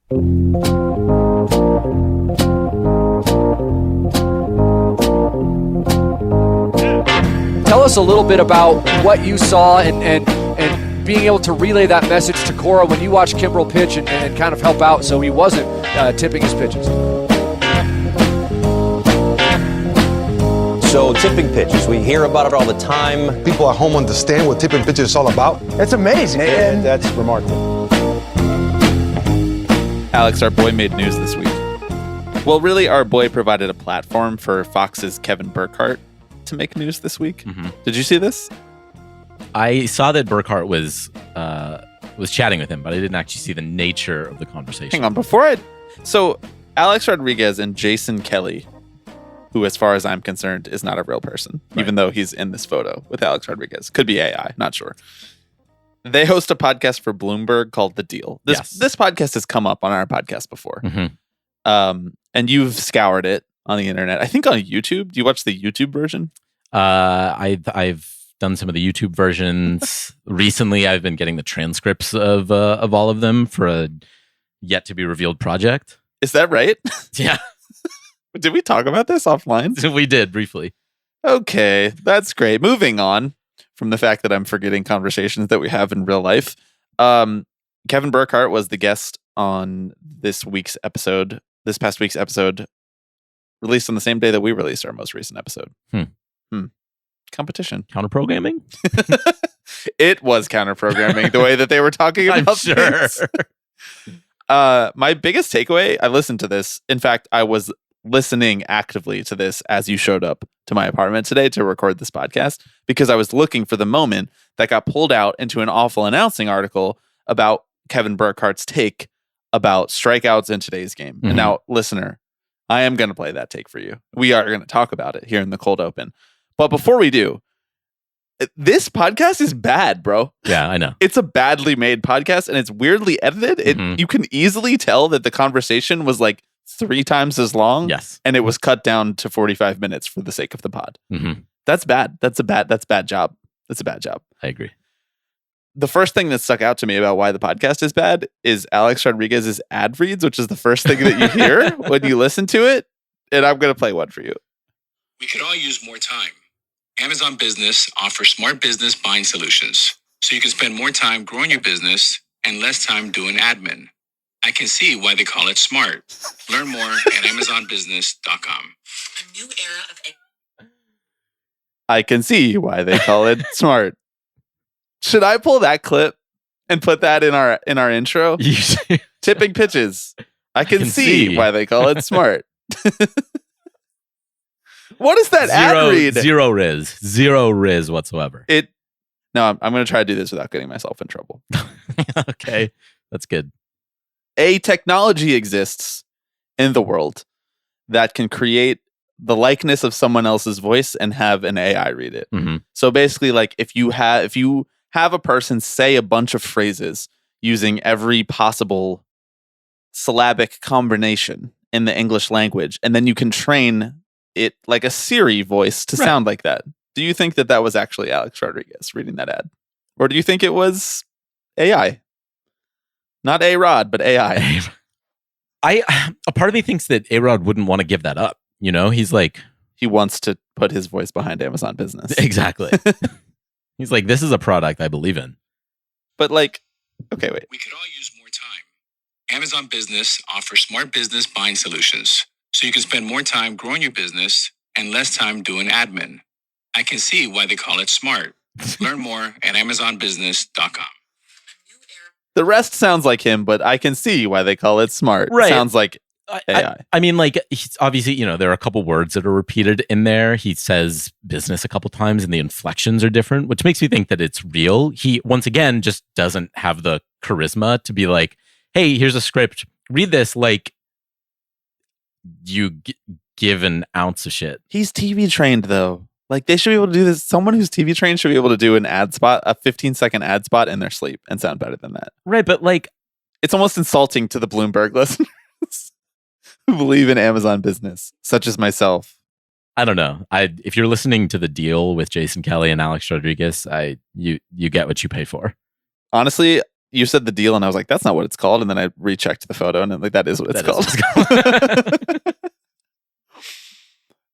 Tell us a little bit about what you saw and being able to relay that message to Cora when you watched Kimbrel pitch and kind of help out so he wasn't tipping his pitches. So tipping pitches, we hear about it all the time. People at home understand what tipping pitches is all about. It's amazing. And That's remarkable. Alex, our boy made news this week. Well, really, our boy provided a platform for Fox's Kevin Burkhardt to make news this week. Mm-hmm. Did you see this? I saw that Burkhardt was chatting with him, but I didn't actually see the nature of the conversation. Hang on, so Alex Rodriguez and Jason Kelly, who, as far as I'm concerned, is not a real person, even though he's in this photo with Alex Rodriguez. Could be AI, not sure. They host a podcast for Bloomberg called The Deal. This podcast has come up on our podcast before. Mm-hmm. And you've scoured it on the internet. I think on YouTube. Do you watch the YouTube version? I've done some of the YouTube versions. Recently, I've been getting the transcripts of all of them for a yet to be revealed project. Is that right? Yeah. Did we talk about this offline? We did briefly. Okay, that's great. Moving on from the fact that I'm forgetting conversations that we have in real life. Kevin Burkhardt was the guest on this past week's episode, released on the same day that we released our most recent episode. Competition. Counter-programming? It was counter-programming the way that they were talking about I'm sure. things. My biggest takeaway, I listened to this. In fact, I was listening actively to this as you showed up to my apartment today to record this podcast because I was looking for the moment that got pulled out into an awful announcing article about Kevin Burkhardt's take about strikeouts in today's game. Mm-hmm. And now, listener, I am going to play that take for you. We are going to talk about it here in the cold open. But before we do, this podcast is bad, bro. Yeah, I know. It's a badly made podcast and it's weirdly edited. You can easily tell that the conversation was like 3 times as long. Yes. And it was cut down to 45 minutes for the sake of the pod. Mm-hmm. That's bad. That's bad job. That's a bad job. I agree. The first thing that stuck out to me about why the podcast is bad is Alex Rodriguez's ad reads, which is the first thing that you hear when you listen to it. And I'm going to play one for you. We could all use more time. Amazon Business offers smart business buying solutions, so you can spend more time growing your business and less time doing admin. I can see why they call it smart. Learn more at AmazonBusiness.com. A new era of... I can see why they call it smart. Should I pull that clip and put that in our intro? Tipping pitches. I can see why they call it smart. What is that ad read? Zero riz whatsoever. No, I'm going to try to do this without getting myself in trouble. Okay, that's good. A technology exists in the world that can create the likeness of someone else's voice and have an AI read it. Mm-hmm. So basically, like if you have a person say a bunch of phrases using every possible syllabic combination in the English language, and then you can train it like a Siri voice to sound like that. Do you think that was actually Alex Rodriguez reading that ad? Or do you think it was AI? Not A-Rod, but AI. A part of me thinks that A-Rod wouldn't want to give that up. You know, he's like... He wants to put his voice behind Amazon Business. Exactly. He's like, this is a product I believe in. But like, okay, wait. We could all use more time. Amazon Business offers smart business buying solutions, so you can spend more time growing your business and less time doing admin. I can see why they call it smart. Learn more at AmazonBusiness.com. The rest sounds like him, but I can see why they call it smart. Right. Sounds like AI. I mean, like, he's obviously, you know, there are a couple words that are repeated in there. He says business a couple times and the inflections are different, which makes me think that it's real. He, once again, just doesn't have the charisma to be like, hey, here's a script. Read this like you give an ounce of shit. He's TV trained, though. Like, they should be able to do this. Someone who's TV trained should be able to do an ad spot, a 15-second ad spot in their sleep and sound better than that. Right, but like... It's almost insulting to the Bloomberg listeners who believe in Amazon Business, such as myself. I don't know. If you're listening to The Deal with Jason Kelly and Alex Rodriguez, you get what you pay for. Honestly, you said the deal, and I was like, that's not what it's called. And then I rechecked the photo, and I'm like, that is what it's called.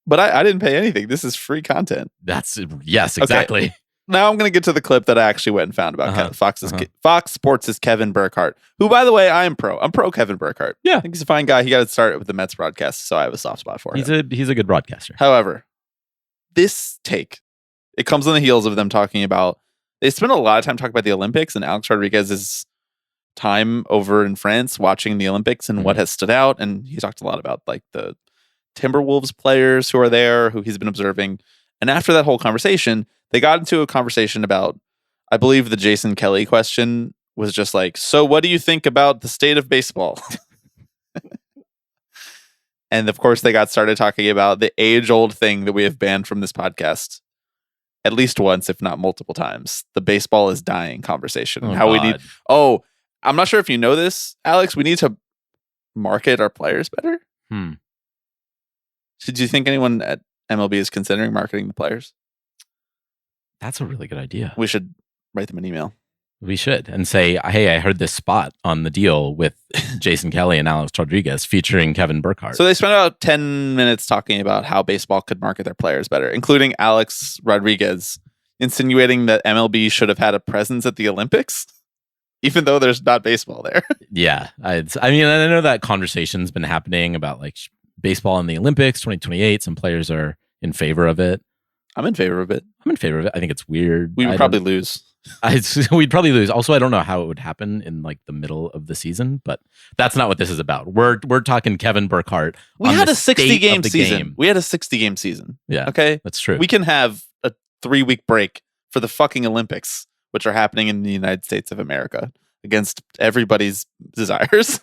But I didn't pay anything. This is free content. Yes, exactly. Okay. Now I'm going to get to the clip that I actually went and found about Fox Sports' Kevin Burkhardt, who, by the way, I'm pro Kevin Burkhardt. Yeah. I think he's a fine guy. He got to start with the Mets broadcast, so I have a soft spot for him. He's a good broadcaster. However, this take, it comes on the heels of them talking about, they spent a lot of time talking about the Olympics and Alex Rodriguez's time over in France watching the Olympics and what has stood out. And he talked a lot about like the Timberwolves players who are there, who he's been observing. And after that whole conversation, they got into a conversation about, I believe the Jason Kelly question was just like, so what do you think about the state of baseball? And of course, they got started talking about the age-old thing that we have banned from this podcast at least once, if not multiple times, the baseball is dying conversation. I'm not sure if you know this, Alex, we need to market our players better. Did you think anyone at MLB is considering marketing the players? That's a really good idea. We should write them an email. We should, and say, hey, I heard this spot on the deal with Jason Kelly and Alex Rodriguez featuring Kevin Burkhardt. So they spent about 10 minutes talking about how baseball could market their players better, including Alex Rodriguez insinuating that MLB should have had a presence at the Olympics, even though there's not baseball there. Yeah. I mean, I know that conversation's been happening about like baseball in the Olympics 2028. Some players are in favor of it. I'm in favor of it. I think it's weird. We would probably lose. We'd probably lose. Also, I don't know how it would happen in like the middle of the season, but that's not what this is about. We're talking Kevin Burkhardt. We had a 60-game season. We had a 60-game season. Yeah. Okay. That's true. We can have a 3-week break for the fucking Olympics, which are happening in the United States of America against everybody's desires.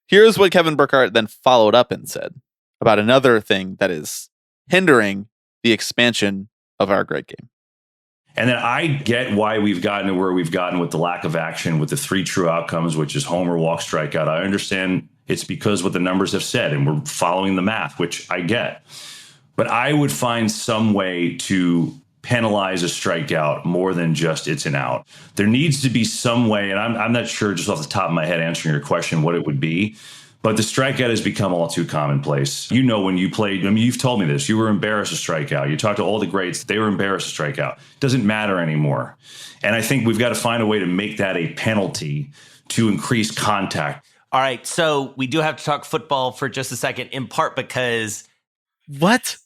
Here's what Kevin Burkhardt then followed up and said about another thing that is hindering the expansion of our great game. And then I get why we've gotten to where we've gotten with the lack of action with the 3 true outcomes, which is homer, walk, strikeout. I understand it's because what the numbers have said, and we're following the math, which I get. But I would find some way to penalize a strikeout more than just it's an out. There needs to be some way, and I'm not sure just off the top of my head answering your question what it would be. But the strikeout has become all too commonplace. You know, when you played, I mean, you've told me this, you were embarrassed to strike out. You talked to all the greats, they were embarrassed to strike out. Doesn't matter anymore. And I think we've got to find a way to make that a penalty to increase contact. All right, so we do have to talk football for just a second, in part because... What?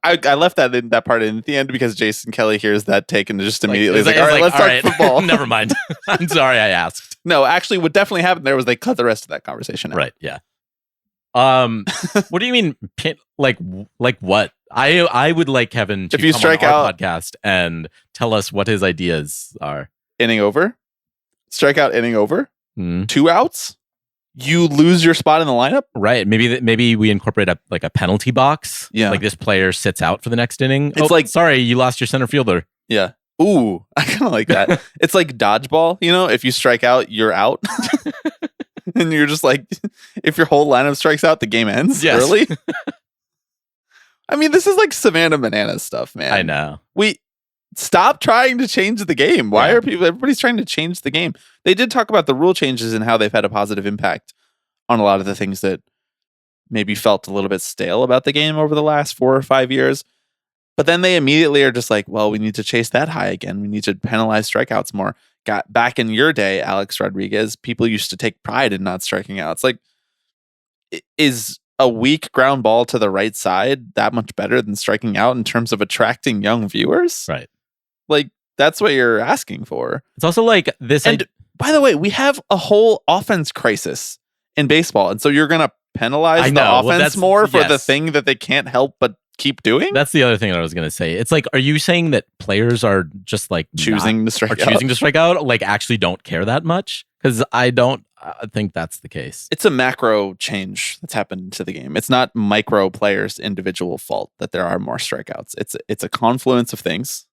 I left that part in at the end because Jason Kelly hears that take and just immediately is like, all right, let's talk football. Never mind. I'm sorry I asked. No, actually, what definitely happened there was they cut the rest of that conversation out. Right, yeah. What do you mean, like what? I would like Kevin to if you come strike on our out podcast and tell us what his ideas are. Inning over? Strike out, inning over? 2 outs? You lose your spot in the lineup? Right. Maybe we incorporate a penalty box. Yeah. Like this player sits out for the next inning. It's like, sorry, you lost your center fielder. Yeah. Ooh, I kind of like that. It's like dodgeball, you know, if you strike out, you're out. And you're just like, if your whole lineup strikes out, the game ends early. I mean, this is like Savannah Bananas stuff, man. I know. We stop trying to change the game. Why are everybody's trying to change the game? They did talk about the rule changes and how they've had a positive impact on a lot of the things that maybe felt a little bit stale about the game over the last 4 or 5 years. But then they immediately are just like, well, we need to chase that high again. We need to penalize strikeouts more. Got back in your day, Alex Rodriguez, people used to take pride in not striking out. It's like, is a weak ground ball to the right side that much better than striking out in terms of attracting young viewers? Right. Like, that's what you're asking for. It's also like this. And by the way, we have a whole offense crisis in baseball. And so you're going to penalize the offense more for the thing that they can't help but keep doing? That's the other thing that I was going to say. It's like, are you saying that players are just like choosing to strike out, like actually don't care that much? Because I don't think that's the case. It's a macro change that's happened to the game. It's not micro players' individual fault that there are more strikeouts. It's a confluence of things.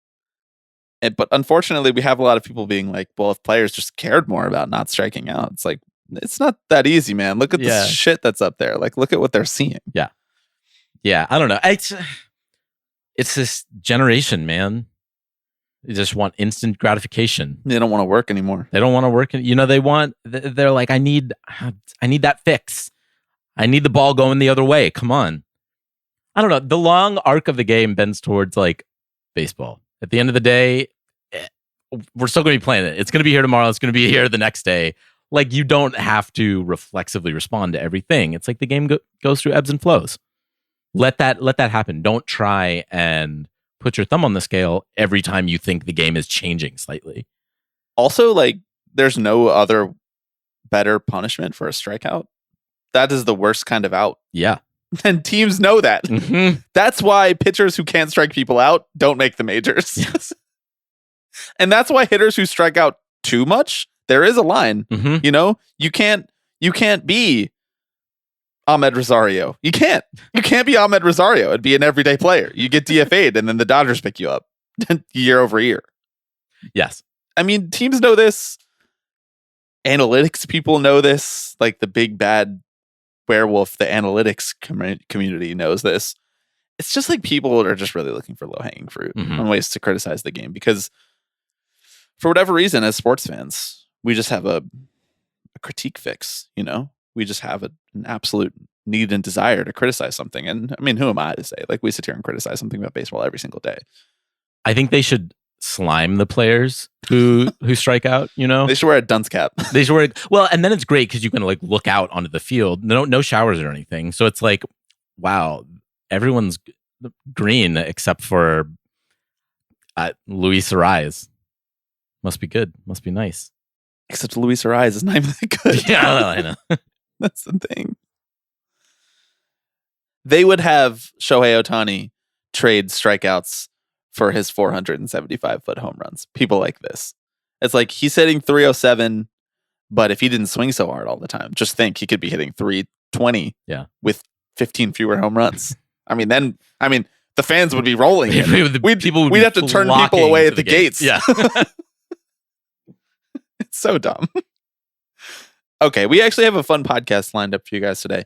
But unfortunately, we have a lot of people being like, well, if players just cared more about not striking out, it's like, it's not that easy, man. Look at the shit that's up there. Like, look at what they're seeing. Yeah. Yeah. I don't know. It's this generation, man. They just want instant gratification. They don't want to work anymore. They don't want to work. They're like, I need that fix. I need the ball going the other way. Come on. I don't know. The long arc of the game bends towards like baseball. At the end of the day, we're still going to be playing it. It's going to be here tomorrow. It's going to be here the next day. Like, you don't have to reflexively respond to everything. It's like the game goes through ebbs and flows. Let that happen. Don't try and put your thumb on the scale every time you think the game is changing slightly. Also, like, there's no other better punishment for a strikeout. That is the worst kind of out. Yeah. And teams know that. Mm-hmm. That's why pitchers who can't strike people out don't make the majors. Yes. And that's why hitters who strike out too much, there is a line. Mm-hmm. You know, you can't be Ahmed Rosario. You can't be Ahmed Rosario and be an everyday player. You get DFA'd and then the Dodgers pick you up year over year. Yes. I mean, teams know this. Analytics people know this. Like the big bad werewolf, the analytics community knows this. It's just like people are just really looking for low-hanging fruit and ways to criticize the game because for whatever reason, as sports fans, we just have a critique fix, you know? We just have an absolute need and desire to criticize something. And I mean, who am I to say? Like, we sit here and criticize something about baseball every single day. I think they should slime the players who strike out, you know? They should wear a dunce cap. They should wear well, and then it's great because you can like look out onto the field. No showers or anything. So it's like, wow, everyone's green except for Luis Ariz. Must be good. Must be nice. Except Luis Ariz is not even that good. Yeah, I know. That's the thing. They would have Shohei Ohtani trade strikeouts for his 475-foot home runs. People like this. It's like he's hitting 307, but if he didn't swing so hard all the time, just think he could be hitting 320 with 15 fewer home runs. The fans would be rolling. We'd have to turn people away at the gates. Yeah. It's so dumb. Okay, we actually have a fun podcast lined up for you guys today.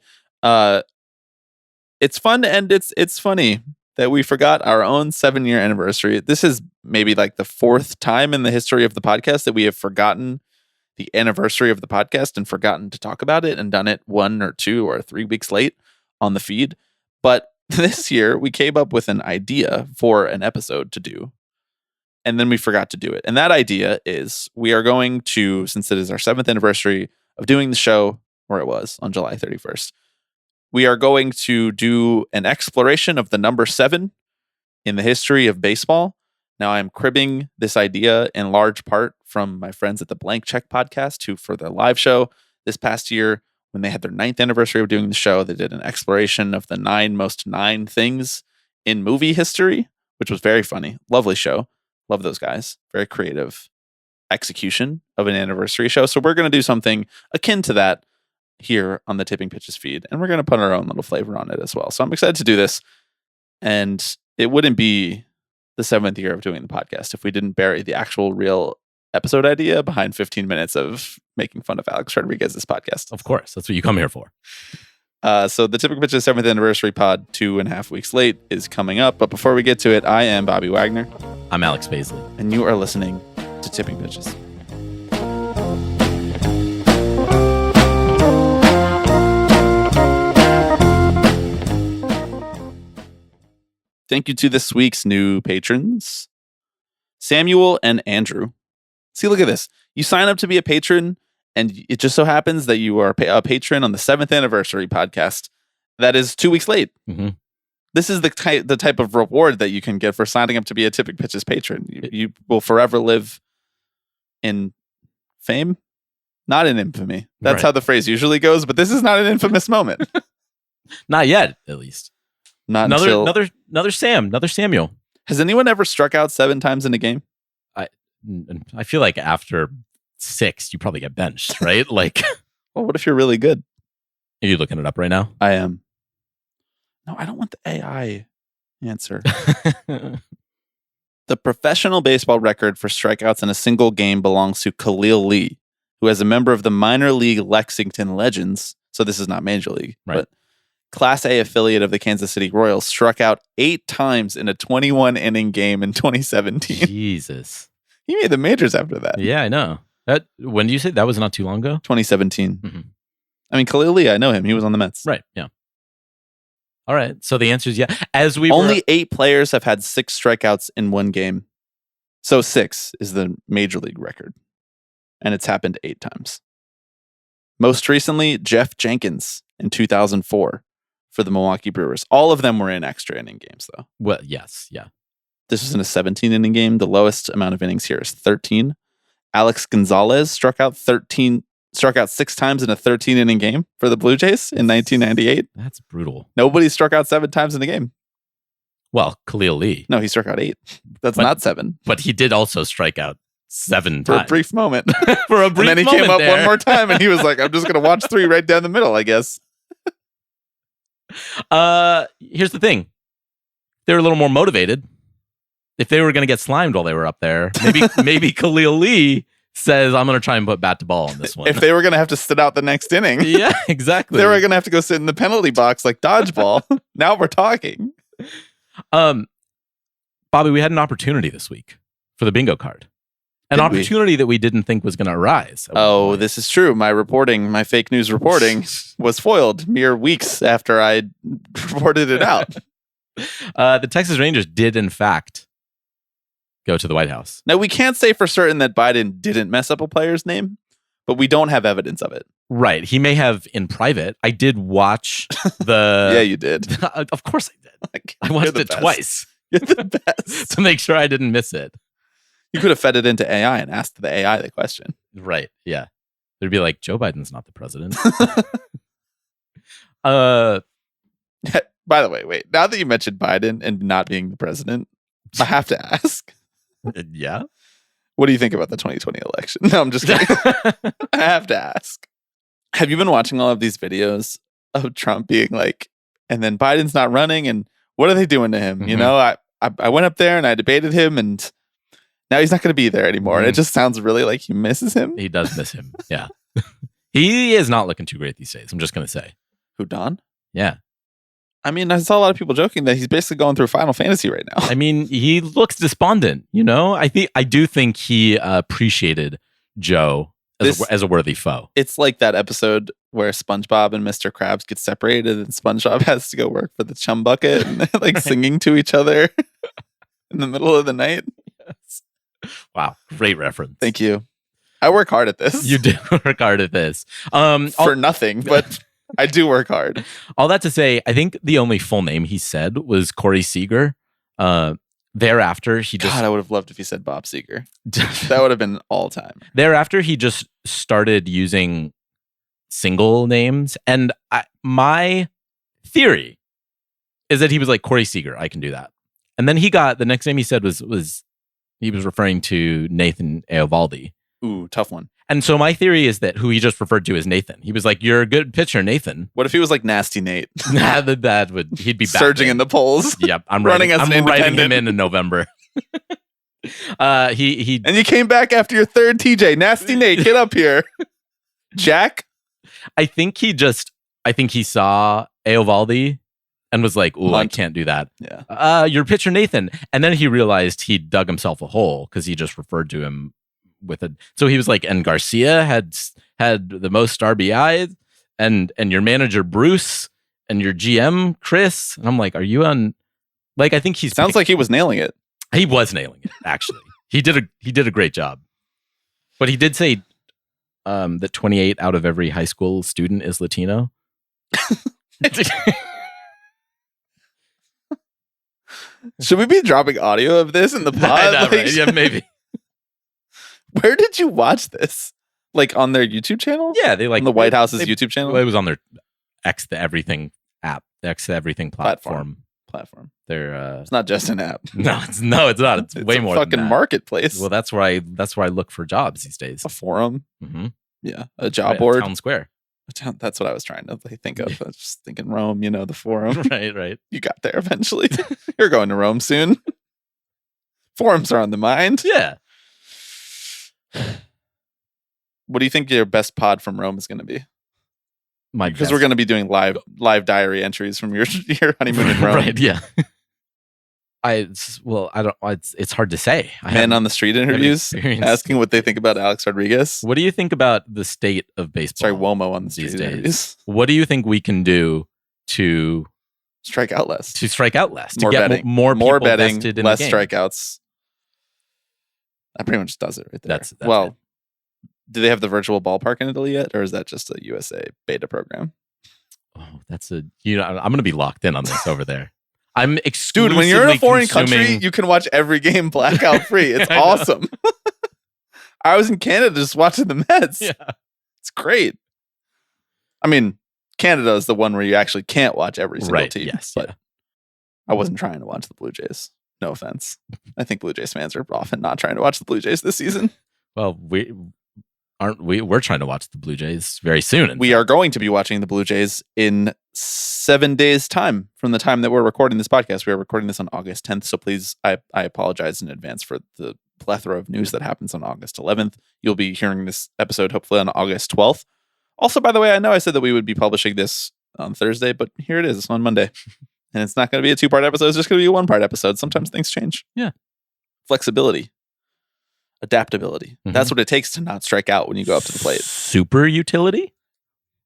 It's fun and it's funny that we forgot our own 7-year anniversary. This is maybe like the 4th time in the history of the podcast that we have forgotten the anniversary of the podcast and forgotten to talk about it and done it 1 or 2 or 3 weeks late on the feed. But this year we came up with an idea for an episode to do. And then we forgot to do it. And that idea is we are going to, since it is our 7th anniversary of doing the show, or it was on July 31st, we are going to do an exploration of the number 7 in the history of baseball. Now, I'm cribbing this idea in large part from my friends at the Blank Check podcast, who for their live show this past year, when they had their 9th anniversary of doing the show, they did an exploration of the 9 most 9 things in movie history, which was very funny. Lovely show. Love those guys. Very creative execution of an anniversary show. So we're going to do something akin to that here on the Tipping Pitches feed. And we're going to put our own little flavor on it as well. So I'm excited to do this. And it wouldn't be the 7th year of doing the podcast if we didn't bury the actual real episode idea behind 15 minutes of making fun of Alex Rodriguez's podcast. Of course. That's what you come here for. So the Tipping Pitches 7th anniversary pod, 2.5 weeks late, is coming up. But before we get to it, I am Bobby Wagner. I'm Alex Paisley. And you are listening to Tipping Pitches. Thank you to this week's new patrons, Samuel and Andrew. See, look at this. You sign up to be a patron, and it just so happens that you are a patron on the 7th anniversary podcast that is 2 weeks late. Mm-hmm. This is the type of reward that you can get for signing up to be a Tipping Pitches patron. You will forever live in fame, not in infamy. That's how the phrase usually goes, but this is not an infamous moment. Not yet, at least. Not another Samuel. Has anyone ever struck out 7 times in a game? I feel like after 6, you probably get benched, right? Like, well, what if you're really good? Are you looking it up right now? I am. No, I don't want the AI answer. The professional baseball record for strikeouts in a single game belongs to Khalil Lee, who is a member of the minor league Lexington Legends. So this is not Major League, right. But Class A affiliate of the Kansas City Royals, struck out 8 times in a 21-inning game in 2017. Jesus. He made the majors after that. Yeah, I know. When do you say that was not too long ago? 2017. Mhm. I mean, Khalil Lee, I know him. He was on the Mets. Right. Yeah. All right. So the answer is yeah. As we Only 8 players have had 6 strikeouts in one game. So 6 is the major league record. And it's happened 8 times. Most recently, Jeff Jenkins in 2004 for the Milwaukee Brewers. All of them were in extra inning games, though. well, yes, yeah. This was in a 17-inning game. The lowest amount of innings here is 13. Alex Gonzalez struck out 6 times in a 13-inning game for the Blue Jays in 1998. That's brutal. Nobody struck out 7 times in the game. Well, Khalil Lee, No, he struck out 8. That's But- not 7. but he did also strike out 7 For times a brief moment. For a And brief then he moment came up there. one more time and he was like, I'm just going to watch 3 right down the middle, I guess. Here's the thing: they were a little more motivated. If they were going to get slimed while they were up there, maybe Khalil Lee says, "I'm going to try and put bat to ball on this one." If they were going to have to sit out the next inning, yeah, exactly. they were going to have to go sit in the penalty box like dodgeball. Now we're talking. Bobby, we had an opportunity this week for the bingo card. An Did we? opportunity that we didn't think was going to arise. at one Oh, point. this is true. My fake news reporting was foiled mere weeks after I reported it out. The Texas Rangers did, in fact, go to the White House. Now, we can't say for certain that Biden didn't mess up a player's name, but we don't have evidence of it. Right. He may have in private. I did watch the. Yeah, you did. Of course I did. Like, I you're watched the it best. twice You're the best. to make sure I didn't miss it. You could have fed it into AI and asked the AI the question. Right. Yeah. They'd be like, Joe Biden's not the president. uh, By the way, wait. Now that you mentioned Biden and not being the president, I have to ask, yeah. what do you think about the 2020 election? No, I'm just kidding. I have to ask. Have you been watching all of these videos of Trump being like, and then Biden's not running, and what are they doing to him? You Mhm. know, I went up there and I debated him, and now he's not going to be there anymore. And it Mhm. just sounds really like he misses him. He does miss him. Yeah. He is not looking too great these days. I'm just going to say. Who, Don? Yeah. I mean, I saw a lot of people joking that he's basically going through Final Fantasy right now. I mean, he looks despondent, you know? I do think he appreciated Joe as a worthy foe. It's like that episode where SpongeBob and Mr. Krabs get separated and SpongeBob has to go work for the chum bucket and they're like singing to each other in the middle of the night. Wow. Great reference. Thank you. I work hard at this. You do work hard at this. For nothing, but I do work hard. All that to say, I think the only full name he said was Corey Seager. Thereafter, he just God, I would have loved if he said Bob Seger. That would have been all time. thereafter he just started using single names, and my theory is that he was like Corey Seager. I can do that, and then he got the next name he said was he was referring to Nathan Eovaldi. Ooh, tough one. And so my theory is that who he just referred to as Nathan. He was like, "You're a good pitcher, Nathan." What if he was like Nasty Nate? Nah, that would he'd be surging in the polls? Yep, I'm running as I'm an writing him independent. in November. He And you came back after your third TJ. Nasty Nate, get up here. Jack? I think he saw Eovaldi and was like, "Ooh, I Munt. can't do that." Yeah. Your pitcher Nathan, and then he realized he dug himself a hole because he just referred to him with a. So he was like, "And Garcia had the most RBI, and your manager Bruce, and your GM Chris." And I'm like, "Are you on?" Like, I think he's Sounds like he was nailing it. he was nailing it. Actually, he did a great job, but he did say that 28 out of every high school student is Latino. Should we be dropping audio of this in the pod? I know, Like, right? Yeah, maybe. Where did you watch this? Like on their YouTube channel? Yeah, they like On the White House's they- YouTube channel? Well, it was on their X the Everything app, X the Everything platform. Platform. They're It's not just an app. no, it's not. It's, way a more fucking than that. marketplace. Well, that's where I look for jobs these days. A forum. Mm-hmm. Yeah. A job board. Town Square. That's what I was trying to think of. I was just thinking Rome, the forum. right. You got there eventually. You're going to Rome soon. Forums are on the mind. Yeah. What do you think your best pod from Rome is going to be? my Because best. we're going to be doing live diary entries from your honeymoon in Rome. Right, yeah. I don't. It's hard to say. Man on the street interviews experience. asking what they think about Alex Rodriguez. What do you think about the state of baseball? Sorry, Womo on the street these days. interviews. What do you think we can do to Strike out less. strike out less? To More get betting. more people betting, vested in less the game? strikeouts. That pretty much does it right there. That's well, it. do they have the virtual ballpark in Italy yet, or is that just a USA beta program? Oh, that's a I'm going to be locked in on this over there. I'm Dude, exclusively when you're in a foreign country, consuming- you can watch every game blackout free. It's I know. awesome. I was in Canada just watching the Mets. Yeah. It's great. I mean, Canada is the one where you actually can't watch every single Right, team. yes, but yeah. I wasn't trying to watch the Blue Jays. No offense. I think Blue Jays fans are often not trying to watch the Blue Jays this season. Well, we're trying to watch the Blue Jays very soon. in We fact. are going to be watching the Blue Jays in 7 days' time from the time that we're recording this podcast. We are recording this on August 10th. So please, I apologize in advance for the plethora of news that happens on August 11th. You'll be hearing this episode hopefully on August 12th. Also, by the way, I know I said that we would be publishing this on Thursday, but here it is on Monday. And it's not going to be a 2-part episode. It's just going to be a 1-part episode. Sometimes things change. Yeah. Flexibility. Adaptability. Mhm. That's what it takes to not strike out when you go up to the plate. Super utility?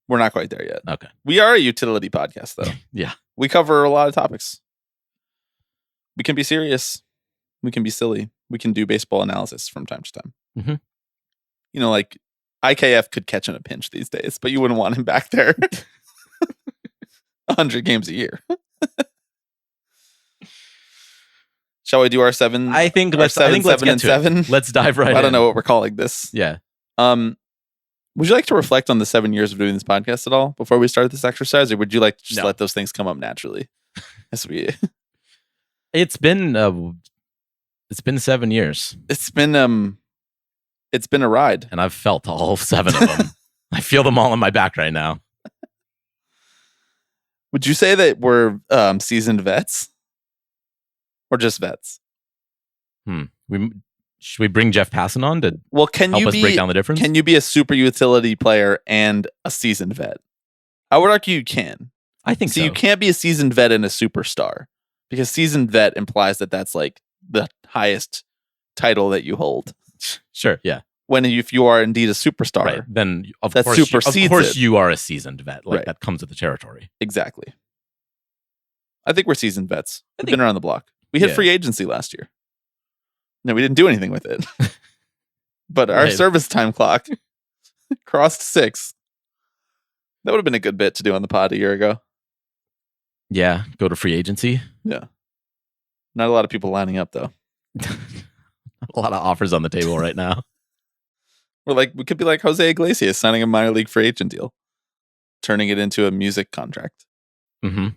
We're not quite there yet. Okay. We are a utility podcast, though. Yeah. We cover a lot of topics. We can be serious. We can be silly. We can do baseball analysis from time to time. Mhm. You know, like IKF could catch in a pinch these days, but you wouldn't want him back there 100 games a year. Shall we do our 7? I think our let's 7, get 7, and to 7. it. Let's dive right in. I don't know what we're calling this. Yeah. Would you like to reflect on the 7 years of doing this podcast at all before we start this exercise, or would you like to just No. let those things come up naturally? As we, It's been 7 years, it's been a ride. and I've felt all 7 of them. I feel them all on my back right now. Would you say that we're seasoned vets, or just vets? Should we bring Jeff Passan on to Well, can help you us be break down the difference? can you be a super utility player and a seasoned vet? I would argue you can. I think so. You can't be a seasoned vet and a superstar, because seasoned vet implies that that's like the highest title that you hold. Sure. Yeah. When if you are indeed a superstar, Right. Then of That course, supersedes it. you are a seasoned vet. Like Right. that comes with the territory. Exactly. I think we're seasoned vets. We've think- been around the block. We hit Yeah. free agency last year. No, we didn't do anything with it. But our Right. service time clock crossed 6. That would have been a good bit to do on the pod a year ago. Yeah. Go to free agency. Yeah. Not a lot of people lining up, though. A lot of offers on the table right now. We could be like Jose Iglesias signing a minor league free agent deal, turning it into a music contract. Mm-hmm.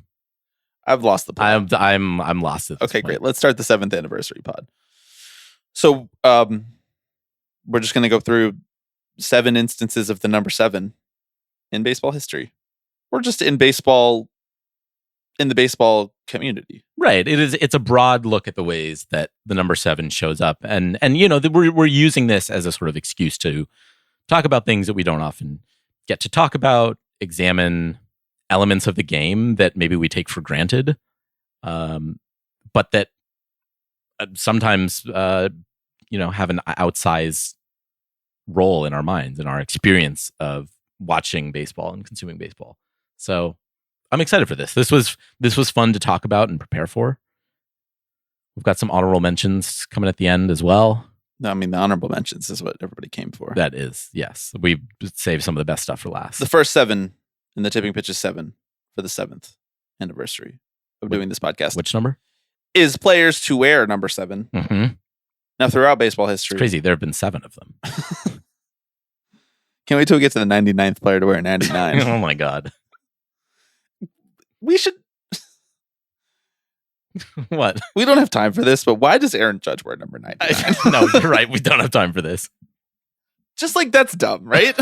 I've lost the plot. I'm lost at this Okay, point. great. Let's start the 7th anniversary pod. So, we're just going to go through 7 instances of the number 7 in baseball history, or just in baseball, in the baseball community. Right. It's a broad look at the ways that the number 7 shows up, and we're using this as a sort of excuse to talk about things that we don't often get to talk about, examine elements of the game that maybe we take for granted, but that sometimes have an outsized role in our minds, in our experience of watching baseball and consuming baseball. So I'm excited for this. This was fun to talk about and prepare for. We've got some honorable mentions coming at the end as well. No, I mean, the honorable mentions is what everybody came for. That is, yes. We saved some of the best stuff for last. The first 7 in the Tipping Pitches 7 for the 7th anniversary of doing this podcast Which number? is players to wear number 7. Mm-hmm. Now, throughout baseball It's history, crazy. There have been 7 of them. can't wait till we get to the 99th player to wear 99. Oh my God. We should. What? We don't have time for this, but why does Aaron Judge wear number 99? No, you're right. We don't have time for this. Just like that's dumb, right?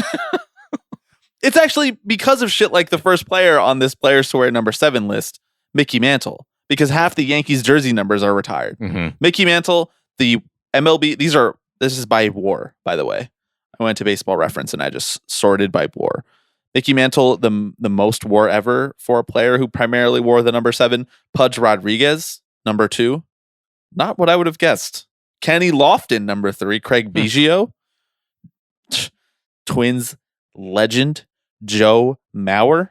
It's actually because of shit like the first player on this players to wear number 7 list, Mickey Mantle, because half the Yankees jersey numbers are retired. Mm-hmm. Mickey Mantle, the MLB, this is by WAR, by the way. I went to Baseball Reference and I just sorted by WAR. Mickey Mantle, the most WAR ever for a player who primarily wore the number 7. Pudge Rodriguez, number 2. Not what I would have guessed. Kenny Lofton, number 3. Craig Biggio. Twins legend Joe Mauer,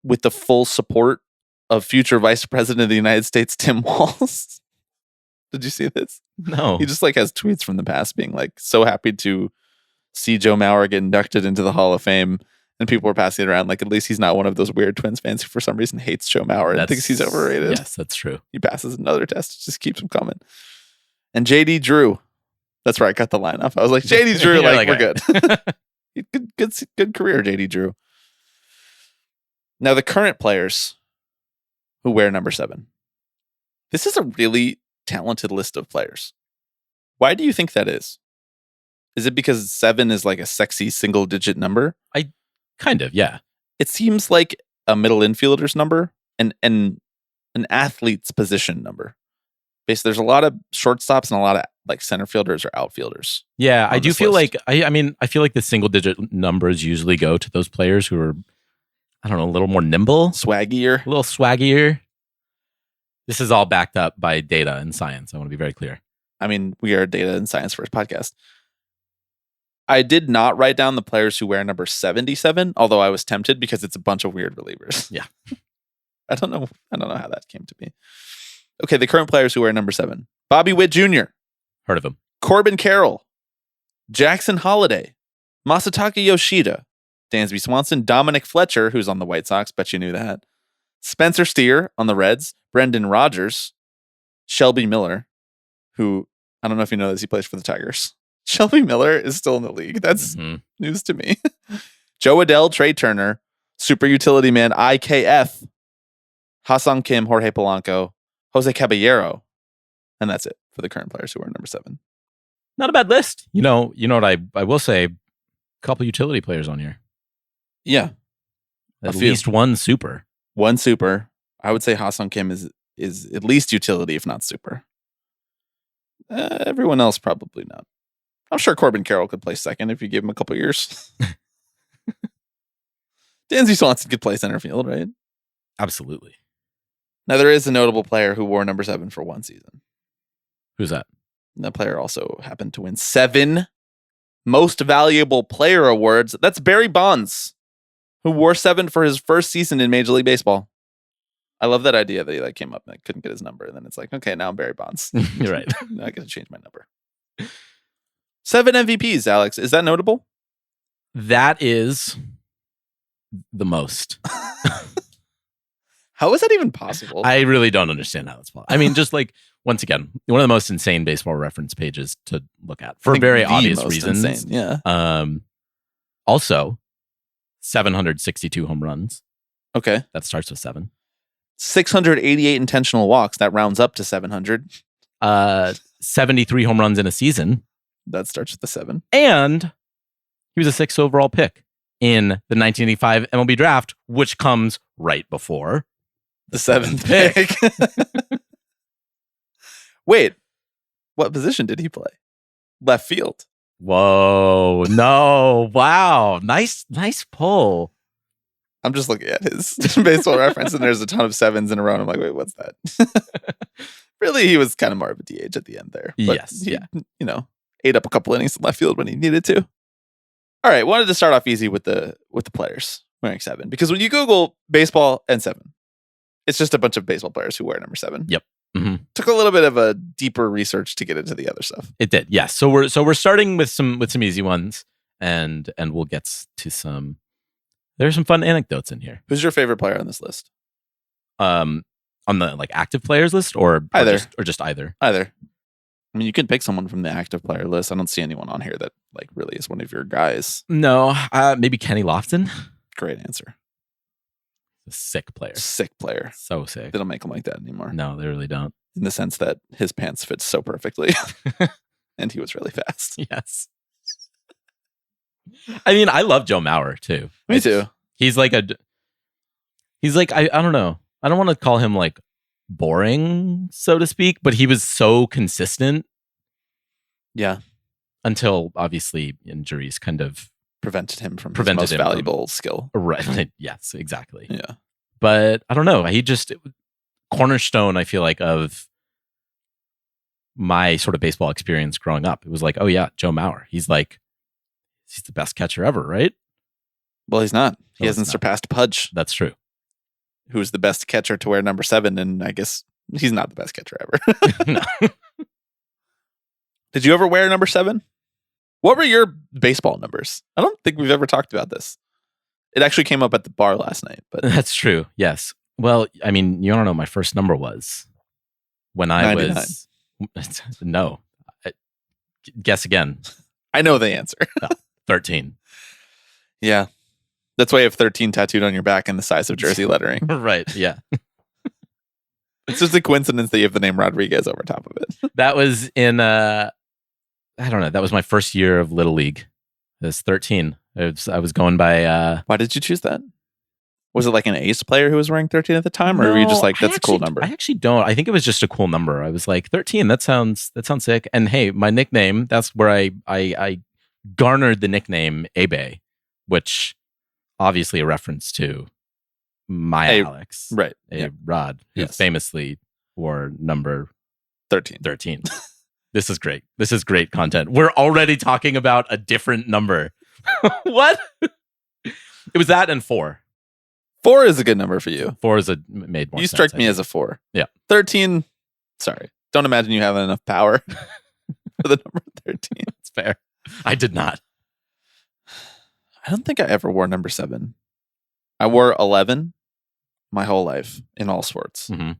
with the full support of future Vice President of the United States, Tim Walz. Did you see this? No. He just like has tweets from the past being like so happy to see Joe Mauer get inducted into the Hall of Fame. And people were passing it around like, at least he's not one of those weird Twins fans who for some reason hates Joe Mauer and thinks he's overrated. Yes, that's true. He passes another test. It just keeps him coming. And JD Drew. That's where I cut the line off. I was like, JD Drew, You're like we're like, good. good career, JD Drew. Now, the current players who wear number 7. This is a really talented list of players. Why do you think that is? Is it because 7 is like a sexy single digit number? Kind of, yeah. It seems like a middle infielder's number and an athlete's position number. Basically, there's a lot of shortstops and a lot of like center fielders or outfielders. Yeah, I do this feel list. like I feel like the single digit numbers usually go to those players who are, I don't know, a little more nimble, Swaggier. a little swaggier. This is all backed up by data and science. I want to be very clear. I mean, we are a data and science first podcast. I did not write down the players who wear number 77, although I was tempted because it's a bunch of weird relievers. Yeah. I don't know how that came to be. Okay, the current players who wear number 7. Bobby Witt Jr., Heard of him. Corbin Carroll, Jackson Holliday, Masataka Yoshida, Dansby Swanson, Dominic Fletcher, who's on the White Sox, bet you knew that, Spencer Steer on the Reds, Brendan Rodgers, Shelby Miller, who, I don't know if you know this, he plays for the Tigers. Shelby Miller is still in the league. That's news to me. Joe Adell, Trey Turner, Super Utility Man, IKF, Ha-Seong Kim, Jorge Polanco, Jose Caballero, and that's it for the current players who are number 7. Not a bad list. You know what I will say, a couple utility players on here. Yeah. At least one super. One super. I would say Ha-Seong Kim is at least utility, if not super. Everyone else probably not. I'm sure Corbin Carroll could play second if you give him a couple years. Dansby Swanson could play center field, right? Absolutely. Now, there is a notable player who wore number 7 for one season. Who's that? And that player also happened to win 7 Most Valuable Player awards. That's Barry Bonds, who wore 7 for his first season in Major League Baseball. I love that idea that he like came up and I couldn't get his number. And then it's like, okay, now I'm Barry Bonds. You're right. Now I got to change my number. 7 MVPs, Alex. Is that notable? That is the most. How is that even possible? I really don't understand how that's possible. I mean, just like, once again, one of the most insane baseball reference pages to look at for very obvious reasons. Insane, yeah. Also, 762 home runs. Okay. That starts with 7. 688 intentional walks. That rounds up to 700. 73 home runs in a season. That starts with the 7. And he was a 6th overall pick in the 1985 MLB draft, which comes right before the 7th pick. Wait, what position did he play? Left field. Whoa, no. Wow. Nice pull. I'm just looking at his baseball reference and there's a ton of 7s in a row. And I'm like, wait, what's that? Really, he was kind of more of a DH at the end there. But yes. He, ate up a couple innings in left field when he needed to. All right, wanted to start off easy with the players wearing 7. Because when you Google baseball and 7, it's just a bunch of baseball players who wear number 7. Yep. Mm-hmm. Took a little bit of a deeper research to get into the other stuff. It did, yes. So we're starting with some easy ones, and we'll get to some. There's some fun anecdotes in here. Who's your favorite player on this list? On the like active players list, or either, or just either. Either. I mean, you can pick someone from the active player list. I don't see anyone on here that like really is one of your guys. No, maybe Kenny Lofton. Great answer. A sick player. Sick player. So sick. They don't make them like that anymore. No, they really don't. In the sense that his pants fit so perfectly. And he was really fast. Yes. I mean, I love Joe Mauer too. Me too. He's like I don't know. I don't want to call him like boring, so to speak, but he was so consistent. Yeah. Until obviously injuries kind of prevented him from his Prevented most him from- valuable skill. Right. Yes, exactly. Yeah. But I don't know. He just cornerstone, I feel like, of my sort of baseball experience growing up. It was like, oh yeah, Joe Mauer. He's the best catcher ever, right? Well, he's not. He No, hasn't he's not. surpassed Pudge, That's true. who's the best catcher to wear number 7, and I guess he's not the best catcher ever. No. Did you ever wear number 7? What were your baseball numbers? I don't think we've ever talked about this. It actually came up at the bar last night, but That's true. Yes. Well, I mean, you want to know what my first number was when I 99. was no. Guess again. I know the answer. 13. Yeah. That's why you have 13 tattooed on your back in the size of jersey lettering. Right. Yeah. It's just a coincidence that you have the name Rodriguez over top of it. That was in I don't know. That was my first year of Little League. It was 13. I was going by Why did you choose that? Was it like an ace player who was wearing 13 at the time, or were you just No, like, that's a cool actually- number? I actually don't. I think it was just a cool number. I was like 13. That sounds sick. And hey, my nickname. That's where I garnered the nickname Abe, which obviously a reference to my Hey, Alex, Right. a Yeah. Rod, who Yes. famously wore number 13. 13. This is great. This is great content. We're already talking about a different number. What? It was that and 4. 4 is a good number for you. 4 is made more You sense, strike I me think. as a 4. Yeah. 13, sorry. Don't imagine you have enough power for the number 13. It's fair. I did not. I don't think I ever wore number 7. I wore 11 my whole life in all sports. Mhm.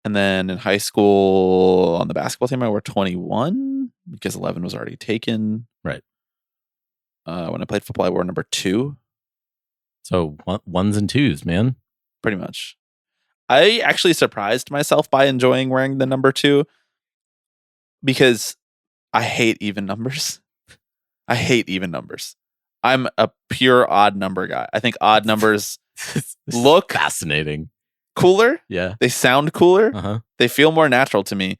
And then in high school on the basketball team, I wore 21 because 11 was already taken. Right. When I played football, I wore number 2, So ones and twos, man. pretty much. I actually surprised myself by enjoying wearing the number 2 because I hate even numbers. I hate even numbers. I'm a pure odd number guy. I think odd numbers This is Look- fascinating. cooler. Yeah. They sound cooler. Uh huh. They feel more natural to me.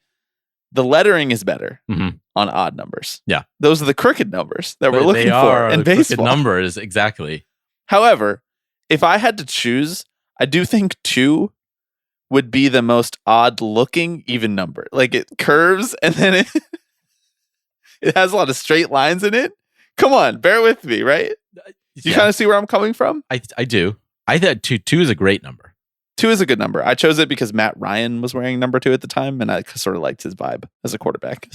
The lettering is better Mhm. on odd numbers. Yeah. Those are the crooked numbers that we're looking They are for in the crooked baseball. numbers, exactly. However, if I had to choose, I do think 2 would be the most odd looking even number. Like it curves and then it has a lot of straight lines in it. Come on, bear with me, right? You Yeah, kind of see where I'm coming from? I do. I thought two is a great number. 2 is a good number. I chose it because Matt Ryan was wearing number 2 at the time, and I sort of liked his vibe as a quarterback.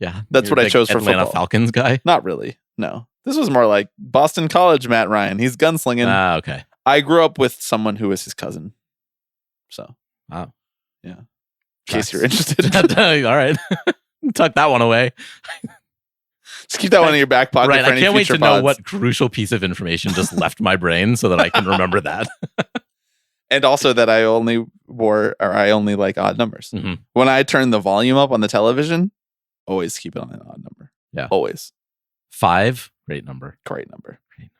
Yeah. That's You're what a I big chose for Atlanta football. Falcons guy. Not really. No. This was more like Boston College Matt Ryan. He's gunslinging. Ah, okay. I grew up with someone who was his cousin. So, Wow. yeah. In case Tracks. you're interested. All right. Tuck that one away. Just keep that one in your back pocket Right. for I any can't wait future to know pods. what crucial piece of information just left my brain so that I can remember that. And also that I only like odd numbers. Mhm. When I turn the volume up on the television, always keep it on an odd number. Yeah. Always. 5, great number. Great number. Great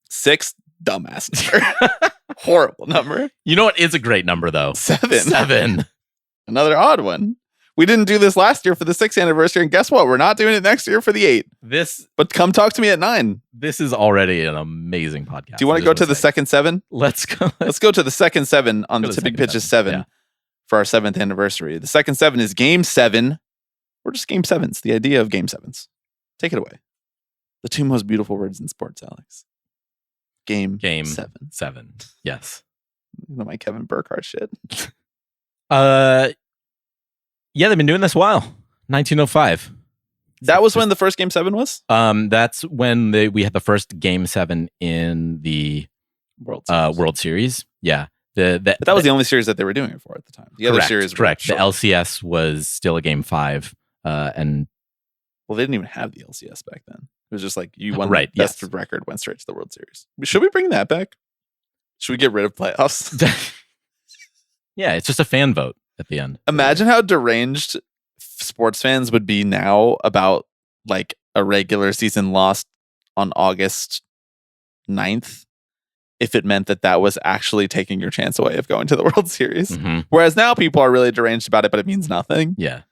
6, dumbass number. Horrible number. You know what is a great number though? 7. 7. Another odd one. We didn't do this last year for the 6th anniversary, and guess what? We're not doing it next year for the 8th. This But come talk to me at 9. is already an amazing podcast. Do you want to go to the second 7? Let's go. Let's go to the second 7 on Go the to the Tipping second Pitches 7, 7 yeah. for our 7th anniversary. The second 7 is Game 7. We're just Game 7s. The idea of Game 7s. Take it away. The 2 most beautiful words in sports, Alex. Game 7. 7. Yes. You know my Kevin Burkhardt shit. Yeah, they've been doing this a while. 1905. That was when the first Game 7 was? That's when we had the first Game 7 in the World Series. World Series. Yeah. But that was the only series that they were doing it for at the time. The other series were correct. The short. LCS was still a Game 5. And Well, they didn't even have the LCS back then. It was just like you won Right, the best yes. record, went straight to the World Series. Should we bring that back? Should we get rid of playoffs? yeah, it's just a fan vote at the end. Imagine how deranged sports fans would be now about like a regular season lost on August 9th if it meant that was actually taking your chance away of going to the World Series. Mhm. Whereas now people are really deranged about it, but it means nothing. Yeah.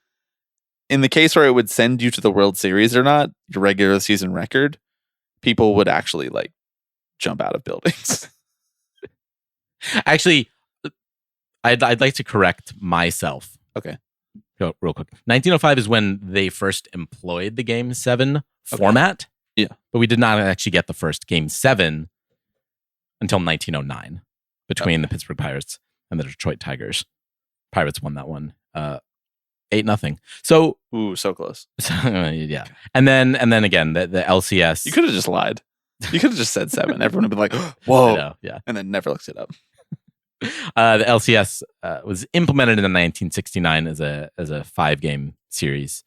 In the case where it would send you to the World Series or not, your regular season record people would actually like jump out of buildings. Actually, I'd like to correct myself. Okay. Go real quick. 1905 is when they first employed the Game 7 format. Yeah. But we did not actually get the first Game 7 until 1909 between the Pittsburgh Pirates and the Detroit Tigers. Pirates won that one 8-0. So Ooh, so close. yeah. And then again, the LCS. You could have just lied. You could have just said 7. Everyone would be like, whoa. I know, yeah. And then never looked it up. The LCS was implemented in 1969 as a 5-game series,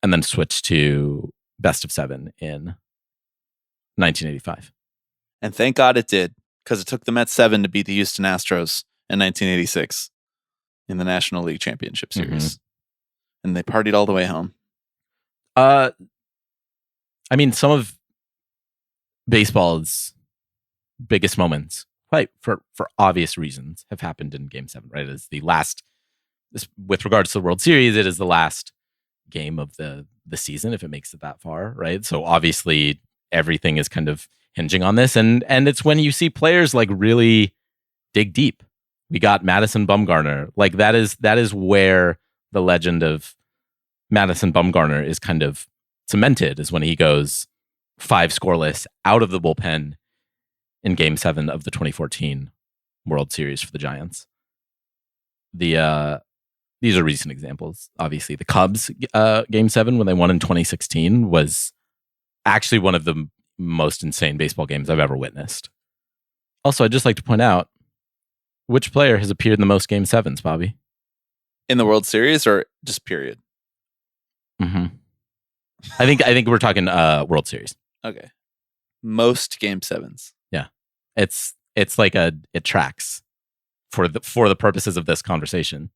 and then switched to best of 7 in 1985. And thank God it did, because it took the Mets 7 to beat the Houston Astros in 1986 in the National League Championship Series. And they partied all the way home. I mean, some of baseball's biggest moments, right, for obvious reasons, have happened in Game 7, right? As the last, with regards to the World Series, it is the last game of the season, if it makes it that far, right? So obviously everything is kind of hinging on this, and it's when you see players like really dig deep. We got Madison Bumgarner. Like that is where the legend of Madison Bumgarner is kind of cemented, is when he goes 5 scoreless out of the bullpen in Game 7 of the 2014 World Series for the Giants. These are recent examples. Obviously, the Cubs Game 7 when they won in 2016 was actually one of the most insane baseball games I've ever witnessed. Also, I'd just like to point out, which player has appeared in the most Game 7s, Bobby? In the World Series or just period? Mm-hmm. I think we're talking World Series. Okay. Most Game 7s. Yeah. It's like it tracks for the purposes of this conversation.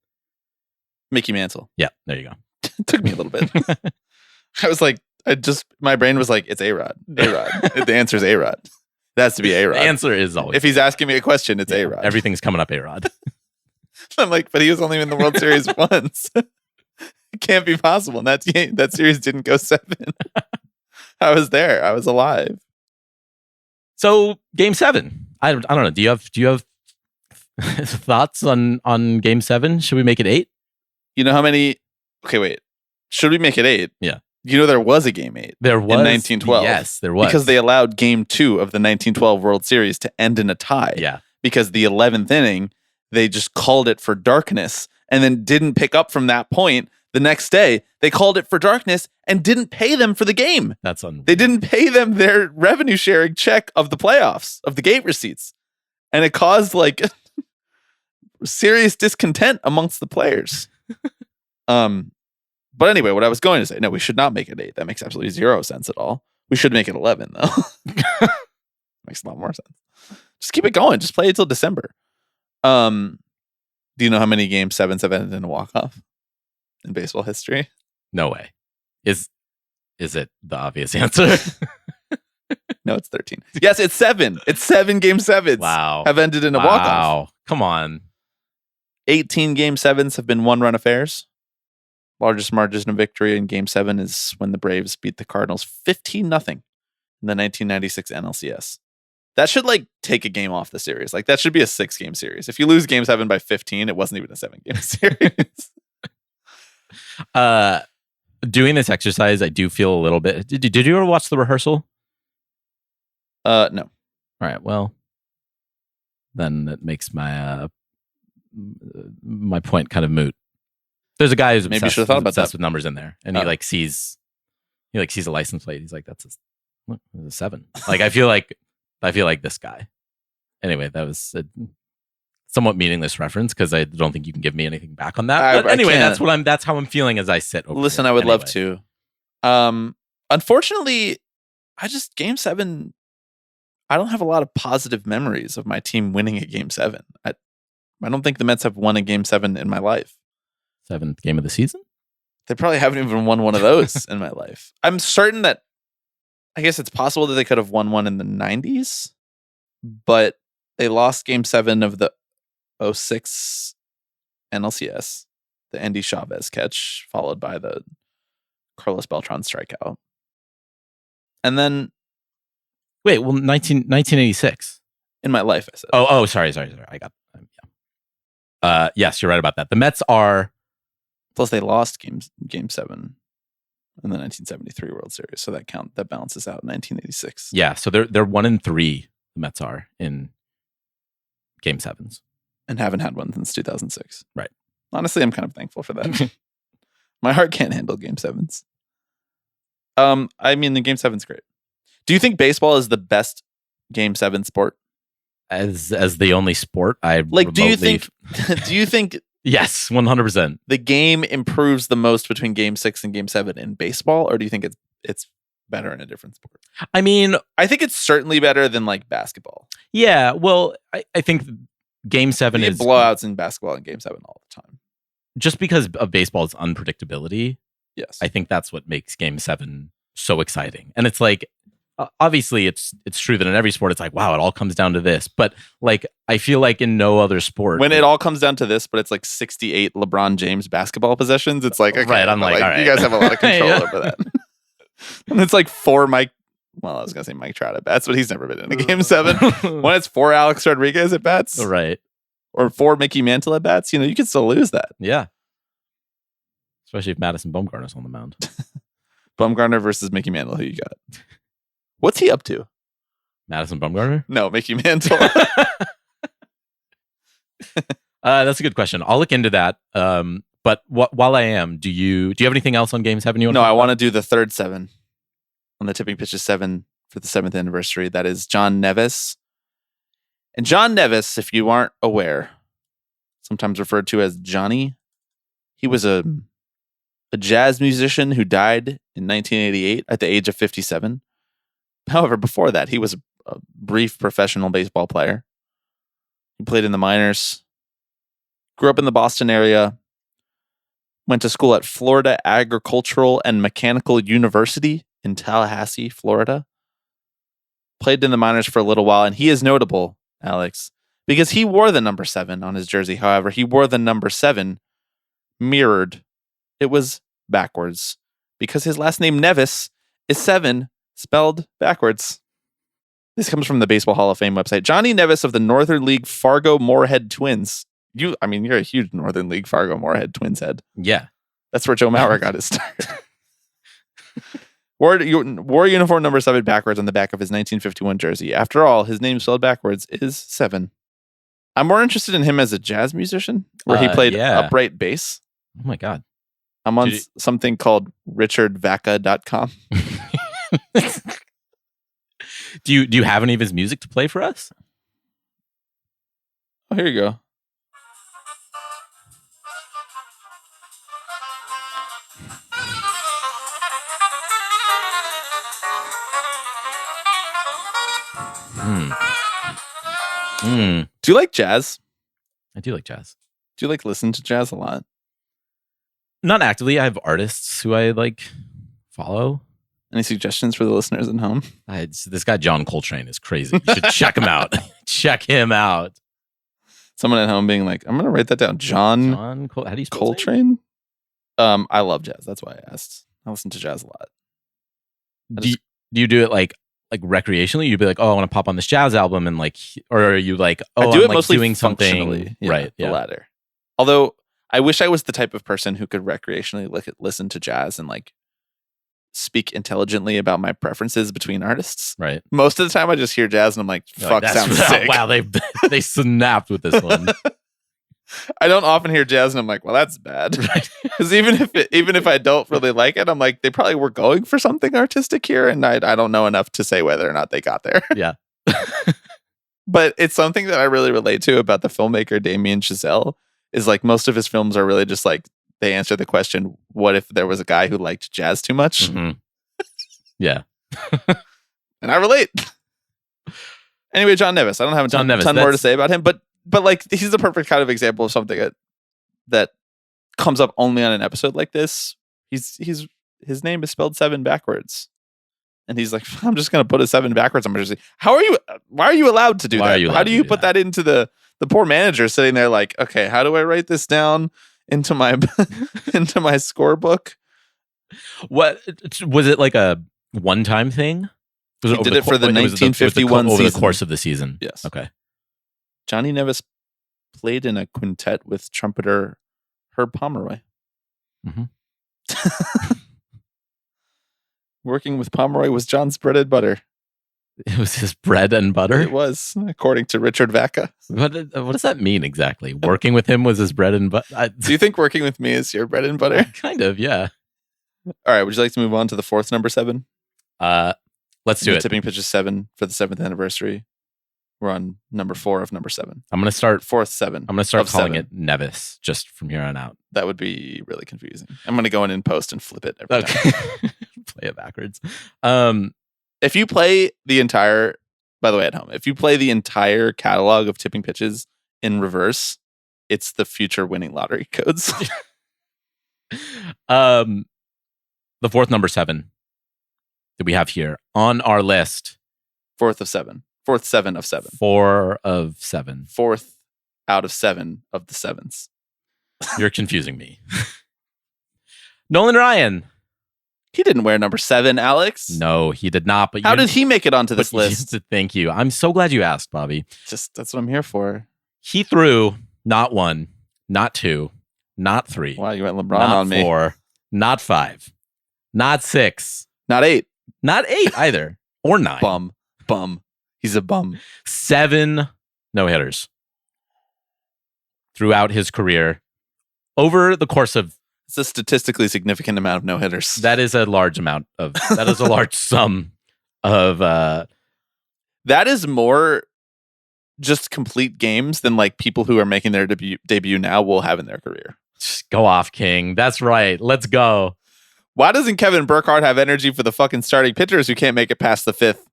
Mickey Mantle. Yeah, there you go. It took me a little bit. I was like, my brain was like, it's A-Rod. A-Rod. The answer is A-Rod. It has to be A-Rod. The answer is always. If he's asking me a question, it's A-Rod. Everything's coming up A-Rod. I'm like, but he was only in the World Series once. It can't be possible. And that series didn't go 7. I was there. I was alive. So Game 7. I don't know. Do you have thoughts on Game 7? Should we make it 8? You know how many? Okay, wait. Should we make it 8? Yeah. You know there was a Game 8. There was in 1912. Yes, there was, because they allowed Game 2 of the 1912 World Series to end in a tie. Yeah. Because the 11th inning, they just called it for darkness and then didn't pick up from that point. The next day, they called it for darkness and didn't pay them for the game. That's unreal. They didn't pay them their revenue sharing check of the playoffs, of the gate receipts. And it caused like serious discontent amongst the players. But anyway, what I was going to say, no, we should not make it 8. That makes absolutely 0 sense at all. We should make it 11 though. Makes a lot more sense. Just keep it going. Just play it till December. Do you know how many Game 7s have ended in a walk-off in baseball history? No way. Is it the obvious answer? No, it's 13. Yes, it's 7. It's 7 Game 7s. Wow. Have ended in a walk-off. Wow. Come on. 18 Game 7s have been 1-run affairs. Largest margin of victory in Game 7 is when the Braves beat the Cardinals 15-0 in the 1996 NLCS. That should like take a game off the series. Like that should be a 6-game series. If you lose Game 7 by 15, it wasn't even a 7-game series. Doing this exercise, I do feel a little bit. Did you ever watch the rehearsal? No. All right. Well, then that makes my my point kind of moot. There's a guy who's maybe you should have thought about that with numbers in there, and he sees a license plate. He's like, "That's a 7." Like I feel like this guy. Anyway, that was a somewhat meaningless reference because I don't think you can give me anything back on that. But anyway, that's how I'm feeling as I sit over Listen, here. I would love to. Unfortunately, Game 7. I don't have a lot of positive memories of my team winning a Game 7. I don't think the Mets have won a Game 7 in my life. 7th game of the season? They probably haven't even won one of those in my life. I'm certain that I guess it's possible that they could have won one in the 90s, but they lost Game 7 of the 06 NLCS, the Andy Chavez catch, followed by the Carlos Beltran strikeout. And then Wait, well, 1986. In my life, I said. Oh, sorry. I got. Yes, you're right about that. The Mets are. Plus, they lost Game 7 in the 1973 World Series, so that balances out 1986. Yeah, so they're 1-3. The Mets are in Game 7s and haven't had one since 2006. Right. Honestly, I'm kind of thankful for that. My heart can't handle Game 7s. I mean, the Game 7's great. Do you think baseball is the best Game 7 sport? As the only sport, I like. Do you think? Do you think? Yes, 100%. The game improves the most between Game 6 and Game 7 in baseball, or do you think it's better in a different sport? I mean, I think it's certainly better than like basketball. Yeah, well, I think Game 7 is blowouts in basketball in Game 7 all the time. Just because of baseball's unpredictability. Yes, I think that's what makes Game 7 so exciting. And it's like, obviously, it's true that in every sport, it's like, wow, it all comes down to this. But like, I feel like in no other sport, when it all comes down to this, but it's like 68 LeBron James basketball possessions, it's like, okay, right? I'm like, all right, you guys have a lot of control over that. And it's like 4 Mike. Well, I was gonna say Mike Trout at bats, but he's never been in a Game 7. When it's 4 Alex Rodriguez at bats, right, or 4 Mickey Mantle at bats, you can still lose that. Yeah, especially if Madison Bumgarner's on the mound. Bumgarner versus Mickey Mantle. Who you got? What's he up to? Madison Bumgarner? No, Mickey Mantle. That's a good question. I'll look into that. But while I am, do you have anything else on Game 7 you want? No, I want to do the third 7 on the Tipping Pitches 7 for the 7th anniversary. That is John Nevis. And John Nevis, if you aren't aware, sometimes referred to as Johnny, he was a jazz musician who died in 1988 at the age of 57. However, before that, he was a brief professional baseball player. He played in the minors, grew up in the Boston area, went to school at Florida Agricultural and Mechanical University in Tallahassee, Florida. Played in the minors for a little while, and he is notable, Alex, because he wore the number 7 on his jersey. However, he wore the number 7 mirrored. It was backwards because his last name Nevis is 7 spelled backwards. This comes from the Baseball Hall of Fame website. Johnny Nevis of the Northern League Fargo-Moorhead Twins. You're a huge Northern League Fargo-Moorhead Twins head. Yeah. That's where Joe Mauer got his start. Wore uniform number 7 backwards on the back of his 1951 jersey. After all, his name spelled backwards is 7. I'm more interested in him as a jazz musician, where he played upright bass. Oh my God. I'm on something called richardvaca.com. Do you have any of his music to play for us? Oh, here you go. Do you like jazz? I do like jazz. Do you like listen to jazz a lot? Not actively. I have artists who I like follow. Any suggestions for the listeners at home? This guy John Coltrane is crazy. You should check him out. Check him out. Someone at home being like, I'm going to write that down. John how do you spell Coltrane? I love jazz. That's why I asked. I listen to jazz a lot. Do you do it like recreationally? You'd be like, oh, I want to pop on this jazz album, and like, or are you like, oh, I do I'm it like mostly doing functionally, something, right? The latter. Although I wish I was the type of person who could recreationally listen to jazz and like speak intelligently about my preferences between artists. Right. Most of the time, I just hear jazz and I'm like, "Fuck, sounds sick." Wow, they snapped with this one. I don't often hear jazz and I'm like, well, that's bad. Because even if I don't really like it, I'm like, they probably were going for something artistic here, and I don't know enough to say whether or not they got there. Yeah. But it's something that I really relate to about the filmmaker Damien Chazelle. Is like most of his films are really just like they answer the question, what if there was a guy who liked jazz too much? Mm-hmm. Yeah. And I relate. Anyway, John Nevis. I don't have a ton more to say about him, but like he's the perfect kind of example of something that comes up only on an episode like this. His name is spelled 7 backwards. And he's like, I'm just gonna put a 7 backwards on my jersey. Why are you allowed to do that? How do you put that into the poor manager sitting there like, okay, how do I write this down into my into my scorebook? What was it, like a one-time thing? Was He over did it for the wait, it was 1951 over the season. course of the season. Yes. Okay. Johnny Nevis played in a quintet with trumpeter Herb Pomeroy. Mhm. Working with Pomeroy was John's bread and butter. It was his bread and butter. It was, according to Richard Vaca. What does that mean exactly? Working with him was his bread and butter. Do you think working with me is your bread and butter? Kind of, yeah. All right. Would you like to move on to the fourth number 7? Let's do The it. Tipping Pitches 7 for the 7th anniversary. We're on number 4 of number 7. I'm gonna start. Fourth 7. I'm gonna start of calling 7. it Nevis just from here on out. That would be really confusing. I'm going to go in post and flip it every time. Okay. Play it backwards. If you play the entire, by the way, at home, if you play the entire catalog of Tipping Pitches in reverse, it's the future winning lottery codes. The fourth number 7 that we have here on our list. Fourth 7 of 7. 4 of 7. Fourth out of 7 of the 7s. You're confusing me. Nolan Ryan. He didn't wear number 7, Alex. No, he did not. But How did he make it onto this list? Thank you. I'm so glad you asked, Bobby. Just that's what I'm here for. He threw not 1, not 2, not 3. Wow, you went LeBron not on me. 4, not 5, not 6, Not 8. not 8 either, or 9. Bum. He's a bum. 7 no-hitters throughout his career over the course of. It's a statistically significant amount of no hitters. That is a large amount of. That is a large sum of. That is more just complete games than like people who are making their debut now will have in their career. Just go off, King. That's right. Let's go. Why doesn't Kevin Burkhardt have energy for the fucking starting pitchers who can't make it past the 5th?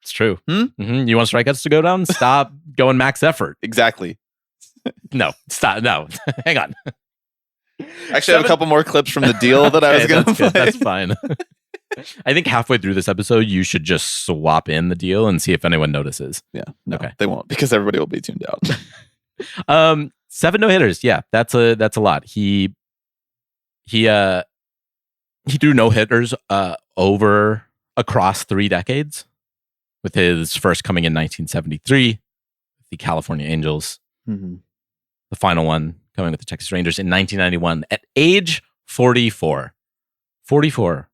It's true. Mm-hmm. You want strikeouts to go down? Stop going max effort. Exactly. No, stop. No, hang on. Actually, I have a couple more clips from the deal that I was going to play. That's fine. I think halfway through this episode, you should just swap in the deal and see if anyone notices. Yeah, no, Okay. they won't because everybody will be tuned out. 7 no hitters. Yeah, that's a lot. He threw no hitters over across 3 decades, with his first coming in 1973, the California Angels. Mm-hmm. The final one coming with the Texas Rangers in 1991 at age 44. 44.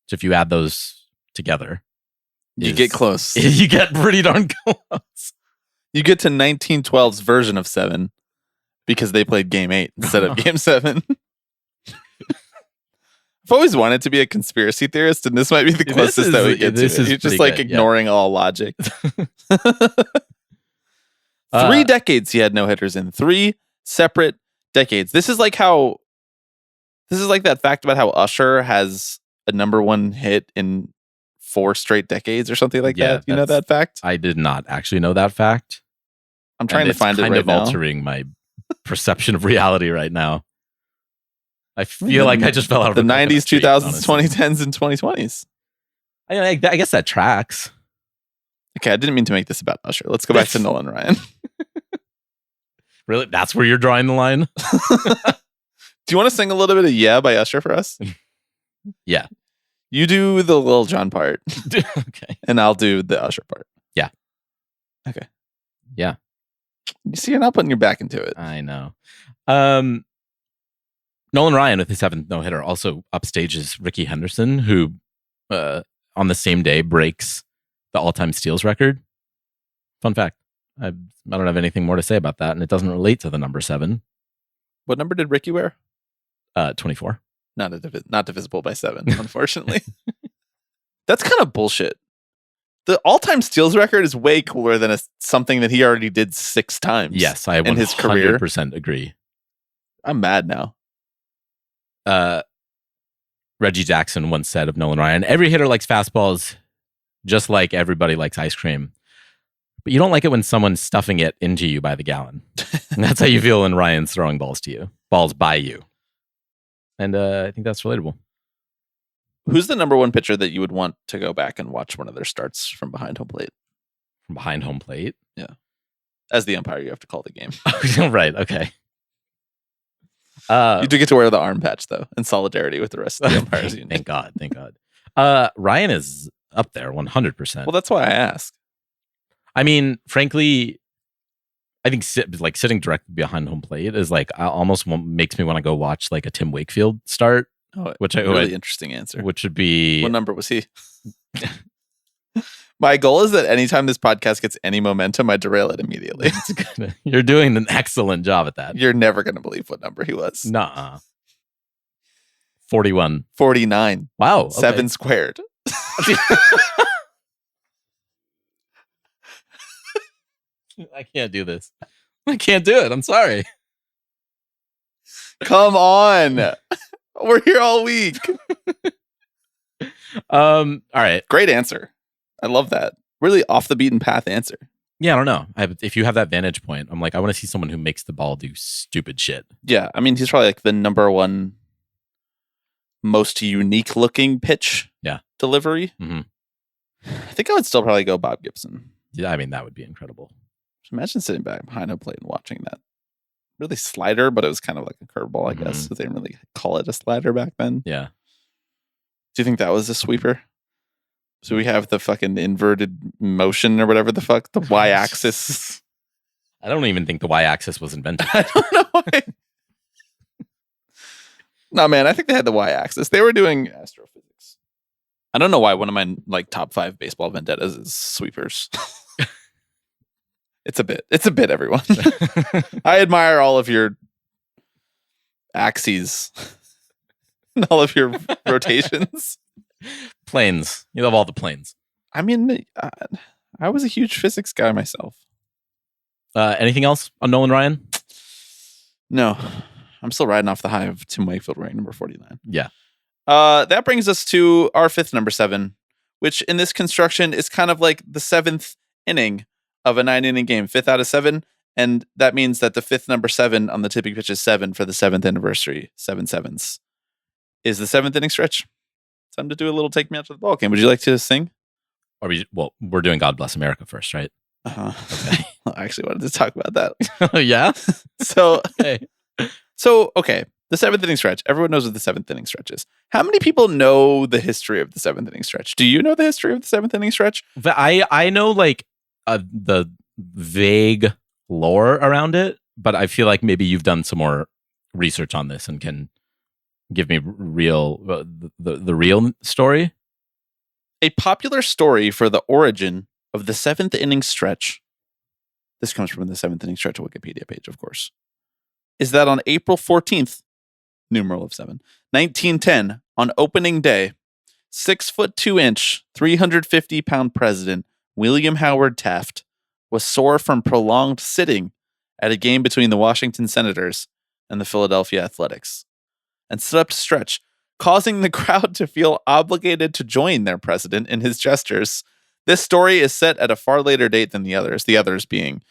So if you add those together, You get close. You get pretty darn close. You get to 1912's version of 7 because they played game 8 instead of game 7. I've always wanted to be a conspiracy theorist, and this might be the closest that we get to it. You're just like ignoring all logic. 3 decades he had no hitters in 3 separate decades. This is like that fact about how Usher has a number 1 hit in 4 straight decades or something like that. You know that fact? I did not actually know that fact. I'm trying to find it right now. It's kind of altering my perception of reality right now. I feel like I just fell out of the a 90s, street, 2000s, honestly. 2010s, and 2020s. I guess that tracks. Okay, I didn't mean to make this about Usher. Let's go back to Nolan Ryan. Really? That's where you're drawing the line? Do you want to sing a little bit of Yeah by Usher for us? Yeah. You do the Lil Jon part. Okay. And I'll do the Usher part. Yeah. Okay. Yeah. You see, you're not putting your back into it. I know. Nolan Ryan with his 7th no-hitter also upstages Ricky Henderson, who on the same day breaks the all-time steals record. Fun fact. I don't have anything more to say about that, and it doesn't relate to the number 7. What number did Ricky wear? 24. Not divisible by 7, unfortunately. That's kind of bullshit. The all-time steals record is way cooler than something that he already did 6 times. Yes, I 100% in his career. agree. I'm mad now. Reggie Jackson once said of Nolan Ryan, every hitter likes fastballs just like everybody likes ice cream. But you don't like it when someone's stuffing it into you by the gallon. And that's how you feel when Ryan's throwing balls to you. Balls by you. And I think that's relatable. Who's the number 1 pitcher that you would want to go back and watch one of their starts from behind home plate? From behind home plate? Yeah. As the umpire, you have to call the game. Right, okay. You do get to wear the arm patch, though, in solidarity with the rest of the umpires. Thank God. Ryan is up there 100%. Well, that's why I asked. I mean, frankly, I think sitting directly behind home plate is like makes me want to go watch like a Tim Wakefield start, Really interesting answer. which would be What number was he? My goal is that anytime this podcast gets any momentum, I derail it immediately. You're doing an excellent job at that. You're never going to believe what number he was. Nuh-uh. 41. 49. Wow. Okay. 7 squared. I can't do this. I can't do it. I'm sorry. Come on. We're here all week. All right. Great answer. I love that. Really off the beaten path answer. Yeah, I don't know. If you have that vantage point, I'm like, I want to see someone who makes the ball do stupid shit. Yeah. I mean, he's probably like the number one most unique looking pitch delivery. Mhm. I think I would still probably go Bob Gibson. Yeah, I mean, that would be incredible. Imagine sitting back behind home plate and watching that. Really slider, but it was kind of like a curveball, I guess. They didn't really call it a slider back then. Yeah. Do you think that was a sweeper? So we have the fucking inverted motion or whatever the fuck, the y-axis. I don't even think the y-axis was invented. I don't know why. No, man, I think they had the y-axis. They were doing astrophysics. I don't know why one of my like top 5 baseball vendettas is sweepers. It's a bit, everyone. I admire all of your axes and all of your rotations. Planes. You love all the planes. I mean, I was a huge physics guy myself. Anything else on Nolan Ryan? No, I'm still riding off the high of Tim Wakefield wearing number 49. Yeah. That brings us to our 5th number 7, which in this construction is kind of like the 7th inning of a 9-inning game, 5th out of 7. And that means that the 5th number 7 on the tipping pitch is 7 for the 7th anniversary. 7 sevens is the 7th inning stretch. Time to do a little Take Me Out to the Ball Game. Would you like to sing? We're doing God Bless America first, right? Uh-huh. Okay. I actually wanted to talk about that. Yeah. So, Okay. Okay. The 7th inning stretch. Everyone knows what the 7th inning stretch is. How many people know the history of the 7th inning stretch? Do you know the history of the 7th inning stretch? But I know like the vague lore around it, but I feel like maybe you've done some more research on this and can give me the real story. A popular story for the origin of the 7th inning stretch, this comes from the 7th inning stretch Wikipedia page, of course, is that on April 14th, numeral of 7, 1910, on opening day, 6'2", 350-pound president William Howard Taft was sore from prolonged sitting at a game between the Washington Senators and the Philadelphia Athletics, and stood up to stretch, causing the crowd to feel obligated to join their president in his gestures. This story is set at a far later date than the others being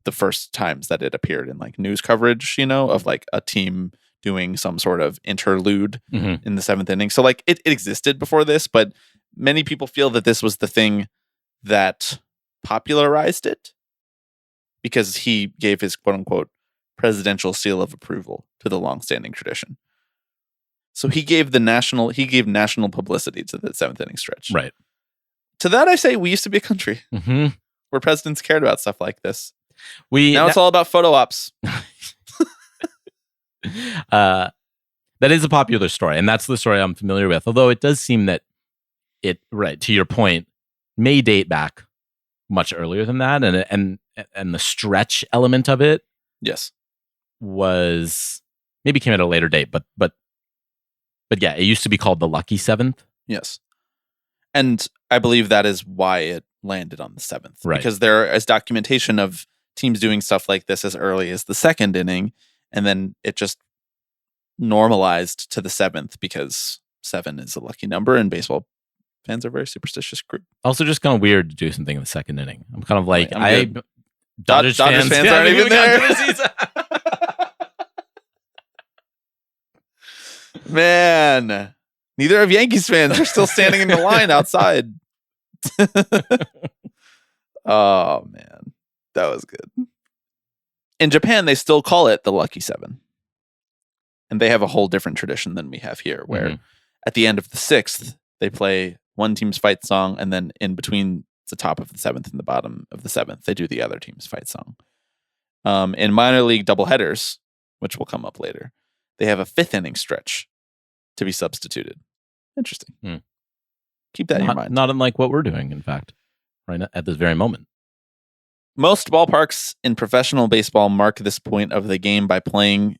the first times that it appeared in like news coverage, of like a team doing some sort of interlude in the 7th inning. So like it existed before this, but many people feel that this was the thing that popularized it because he gave his quote unquote presidential seal of approval to the longstanding tradition. So he gave national publicity to the 7th inning stretch. Right. To that I say we used to be a country Mm-hmm. where presidents cared about stuff like this. Now It's all about photo ops. That is a popular story, and that's the story I'm familiar with. Although it does seem that it, right to your point, may date back much earlier than that, and the stretch element of it, Yes. was maybe came at a later date, but yeah, it used to be called the Lucky 7th. Yes. And I believe that is why it landed on the 7th. Right. Because there is documentation of teams doing stuff like this as early as the 2nd inning, and then it just normalized to the 7th because 7 is a lucky number, and baseball fans are a very superstitious group. Also, just kind of weird to do something in the 2nd inning. I'm kind of like, Right, I'm good. Dodgers fans aren't even there. Man, neither of Yankees fans are still standing in the line outside. Oh, man. That was good. In Japan, they still call it the Lucky 7. And they have a whole different tradition than we have here, where at the end of the 6th, they play one team's fight song, and then in between the top of the 7th and the bottom of the 7th, they do the other team's fight song. In minor league doubleheaders, which will come up later, they have a 5th inning stretch to be substituted. Interesting. Keep that in your mind. Not unlike what we're doing, in fact, right at this very moment. Most ballparks in professional baseball mark this point of the game by playing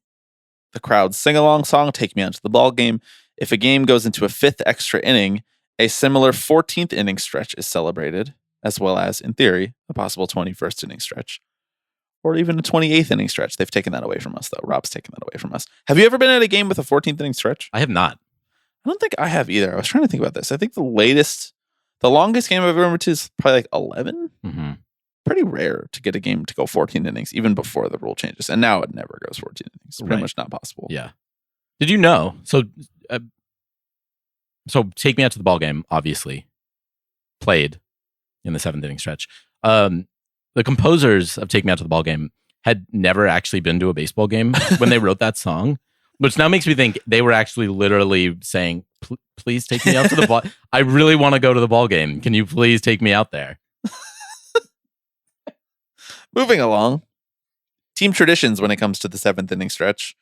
the crowd's sing-along song, Take Me Out to the Ball Game. If a game goes into a 5th extra inning, a similar 14th inning stretch is celebrated, as well as, in theory, a possible 21st inning stretch. Or even a 28th inning stretch. They've taken that away from us, though. Rob's taken that away from us. Have you ever been at a game with a 14th inning stretch? I have not. I don't think I have either. I was trying to think about this. I think the longest game I've ever been to is probably like 11. Mm-hmm. Pretty rare to get a game to go 14 innings, even before the rule changes. And now it never goes 14 innings. It's pretty much not possible. Yeah. Did you know? So Take Me Out to the Ball Game, obviously, played in the 7th inning stretch. The composers of Take Me Out to the Ball Game had never actually been to a baseball game when they wrote that song, which now makes me think they were actually literally saying, please take me out to the ball. I really want to go to the ball game. Can you please take me out there? Moving along. Team traditions when it comes to the 7th inning stretch.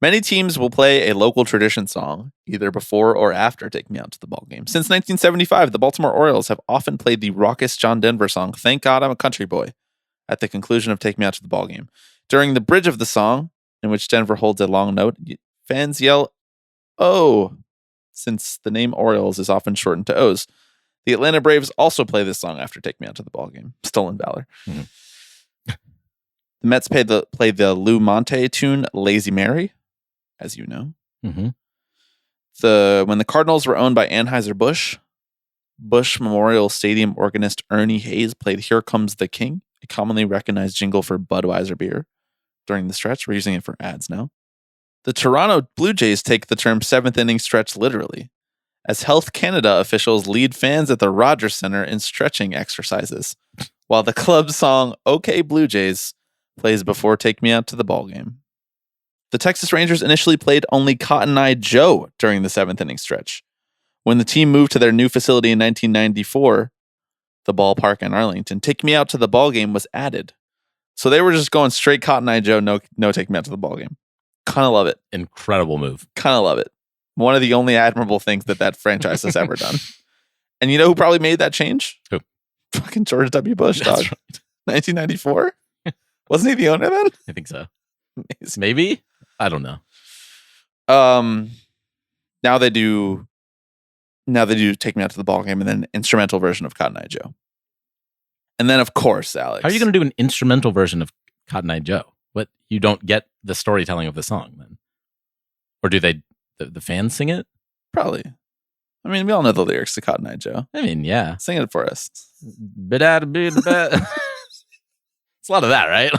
Many teams will play a local tradition song, either before or after Take Me Out to the Ball Game. Since 1975, the Baltimore Orioles have often played the raucous John Denver song, Thank God I'm a Country Boy, at the conclusion of Take Me Out to the Ball Game. During the bridge of the song, in which Denver holds a long note, fans yell, "Oh," since the name Orioles is often shortened to O's. The Atlanta Braves also play this song after Take Me Out to the Ball Game. Stolen Valor. Mm-hmm. The Mets play the Lou Monte tune, Lazy Mary, as you know. Mm-hmm. When the Cardinals were owned by Anheuser-Busch, Busch Memorial Stadium organist Ernie Hayes played Here Comes the King, a commonly recognized jingle for Budweiser beer. During the stretch, we're using it for ads now. The Toronto Blue Jays take the term 7th inning stretch literally, as Health Canada officials lead fans at the Rogers Center in stretching exercises, while the club song OK Blue Jays plays before Take Me Out to the Ball Game. The Texas Rangers initially played only Cotton Eye Joe during the 7th inning stretch. When the team moved to their new facility in 1994, the ballpark in Arlington, Take Me Out to the Ball Game was added. So they were just going straight Cotton Eye Joe, no Take Me Out to the Ball Game. Kind of love it. Incredible move. Kind of love it. One of the only admirable things that franchise has ever done. And you know who probably made that change? Who? Fucking George W. Bush, dog. That's right. 1994? Wasn't he the owner then? I think so. Amazing. Maybe? I don't know. Now they do Take Me Out to the Ball Game and then an instrumental version of Cotton Eye Joe. And then, of course, Alex. How are you going to do an instrumental version of Cotton Eye Joe? What, you don't get the storytelling of the song then? Or do they, the fans sing it? Probably. I mean, we all know the lyrics to Cotton Eye Joe. I mean, yeah. Sing it for us. It's a lot of that, right?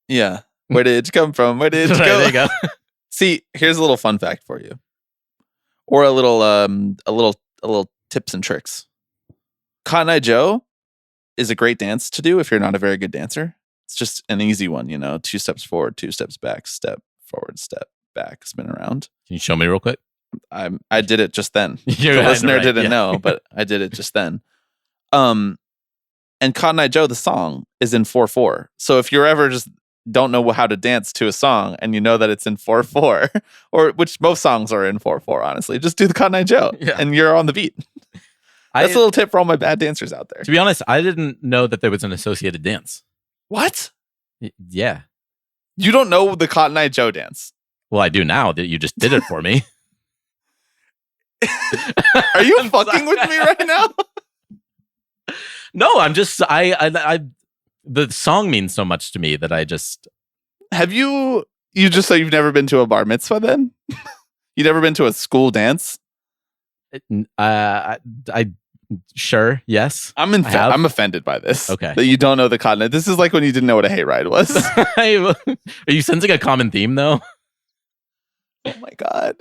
Yeah. Where did it come from? Where did it Right, go? there you go. See, here's a little fun fact for you. Or a little tips and tricks. Cotton Eye Joe is a great dance to do if you're not a very good dancer. It's just an easy one, 2 steps forward, 2 steps back, step forward, step back, spin around. Can you show me real quick? I did it just then. You're The right, listener right, didn't yeah. know, but I did it just then. And Cotton Eye Joe, the song, is in 4/4. So if you're ever just don't know how to dance to a song and you know that it's in 4/4, or which most songs are in 4/4, honestly, just do the Cotton Eye Joe and you're on the beat. That's a little tip for all my bad dancers out there. To be honest, I didn't know that there was an associated dance. What? Yeah. You don't know the Cotton Eye Joe dance? Well, I do now that you just did it for me. Are you fucking with me right now? No, I'm just I the song means so much to me that I just Have you just say you've never been to a bar mitzvah then? You never been to a school dance? I sure, yes. I'm offended by this. Okay. That you don't know the Cotton Eye. This is like when you didn't know what a hayride was. Are you sensing a common theme though? Oh my god.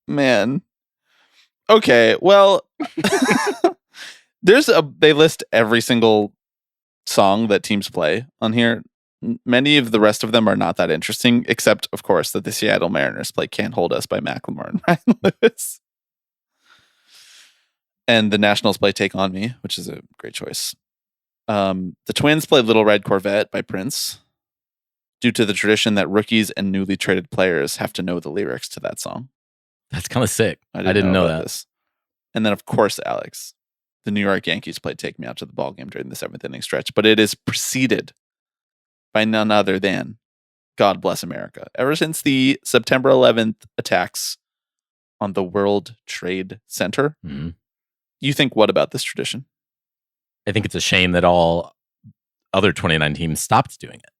Man. Okay, well they list every single song that teams play on here. Many of the rest of them are not that interesting, except of course that the Seattle Mariners play Can't Hold Us by Macklemore and Ryan Lewis. And the Nationals play Take On Me, which is a great choice. The Twins play Little Red Corvette by Prince, due to the tradition that rookies and newly traded players have to know the lyrics to that song. That's kind of sick. I didn't know about that. This. And then, of course, Alex, the New York Yankees play Take Me Out to the Ball Game during the 7th inning stretch, but it is preceded by none other than God Bless America. Ever since the September 11th attacks on the World Trade Center, you think what about this tradition? I think it's a shame that all other 29 teams stopped doing it.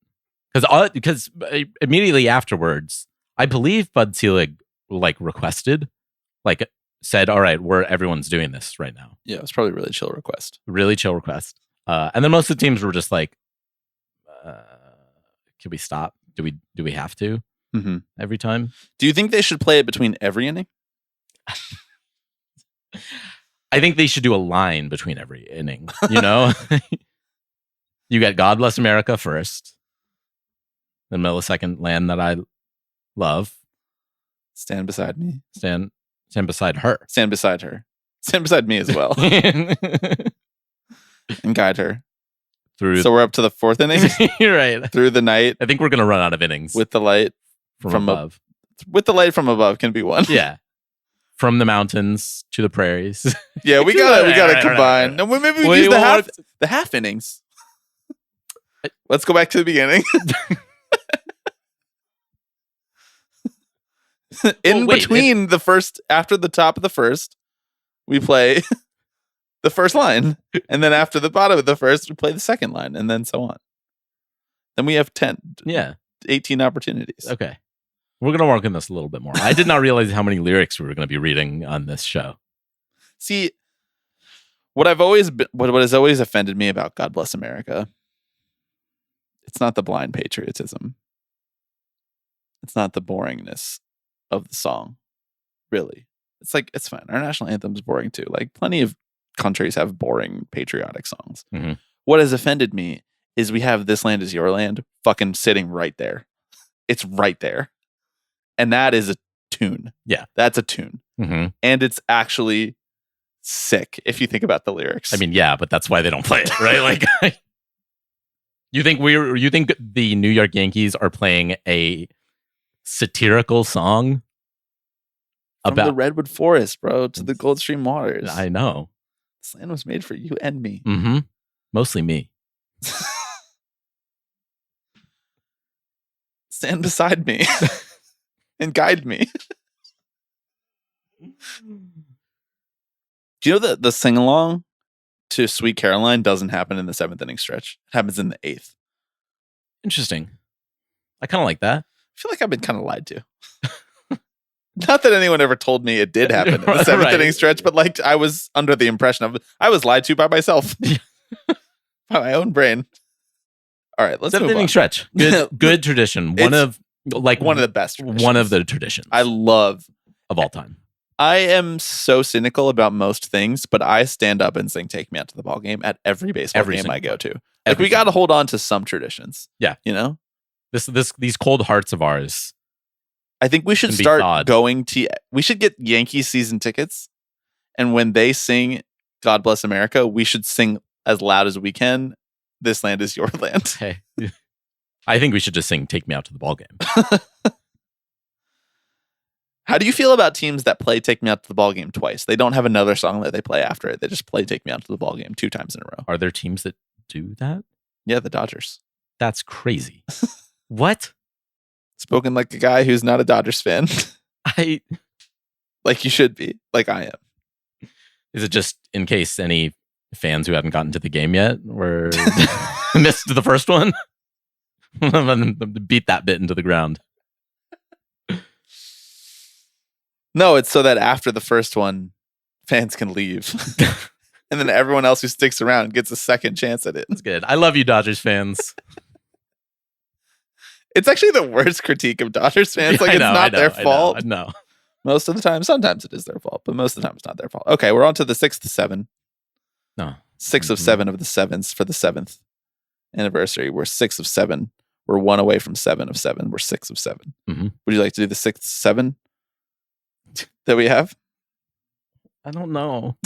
Because immediately afterwards, I believe Bud Selig requested, said, all right, everyone's doing this right now. Yeah, it was probably a really chill request. Really chill request. And then most of the teams were just like, can we stop? Do we have to every time? Do you think they should play it between every inning? I think they should do a line between every inning, you know? You get God Bless America first. The millisecond land that I love. Stand beside me. Stand beside her. Stand beside her. Stand beside me as well. And guide her. So we're up to the 4th inning? You're right. Through the night. I think we're going to run out of innings. With the light from above. With the light from above can be one. Yeah. From the mountains to the prairies. Yeah, we gotta combine. No, maybe we use the half innings. Let's go back to the beginning. Between the first, after the top of the first, we play the first line. And then after the bottom of the first, we play the second line, and then so on. Then we have 18 opportunities. Okay. We're going to work on this a little bit more. I did not realize how many lyrics we were going to be reading on this show. See, what has always offended me about God Bless America, it's not the blind patriotism. It's not the boringness of the song, really. It's it's fine. Our national anthem's boring too. Plenty of countries have boring patriotic songs. Mm-hmm. What has offended me is we have This Land Is Your Land fucking sitting right there. It's right there. And that is a tune. Yeah. That's a tune. Mm-hmm. And it's actually sick if you think about the lyrics. I mean, yeah, but that's why they don't play it, right? You think the New York Yankees are playing a satirical song about the Redwood Forest, bro, to the Gold Stream waters? I know. This land was made for you and me. Mm-hmm. Mostly me. Stand beside me and guide me. Do you know that the sing-along to Sweet Caroline doesn't happen in the 7th inning stretch? It happens in the 8th. Interesting. I kind of like that. I feel like I've been kind of lied to. Not that anyone ever told me it did happen in the 7th inning stretch, but I was under the impression of I was lied to by myself. By my own brain. All right, let's 7th inning stretch. Good tradition. One of the best traditions. One of the traditions. I love of all time. I am so cynical about most things, but I stand up and sing "Take Me Out to the Ball Game" at every baseball game I go to. We got to hold on to some traditions. Yeah, you know, these cold hearts of ours. I think we should start going to. We should get Yankees season tickets, and when they sing "God Bless America," we should sing as loud as we can. This land is your land. Hey, I think we should just sing "Take Me Out to the Ball Game." How do you feel about teams that play "Take Me Out to the Ball Game" twice? They don't have another song that they play after it. They just play "Take Me Out to the Ball Game" 2 times in a row. Are there teams that do that? Yeah, the Dodgers. That's crazy. What? Spoken like a guy who's not a Dodgers fan. Like you should be. Like I am. Is it just in case any fans who haven't gotten to the game yet were missed the first one? Beat that bit into the ground. No, it's so that after the first one, fans can leave. And then everyone else who sticks around gets a second chance at it. That's good. I love you, Dodgers fans. It's actually the worst critique of Dodgers fans. It's not their fault. No. Most of the time. Sometimes it is their fault, but most of the time it's not their fault. Okay, we're on to the 6th of 7. No. 6 of 7 of the 7s for the 7th anniversary. We're 6 of 7. We're 1 away from 7 of 7. We're 6 of 7. Mm-hmm. Would you like to do the 6th 7 that we have? I don't know.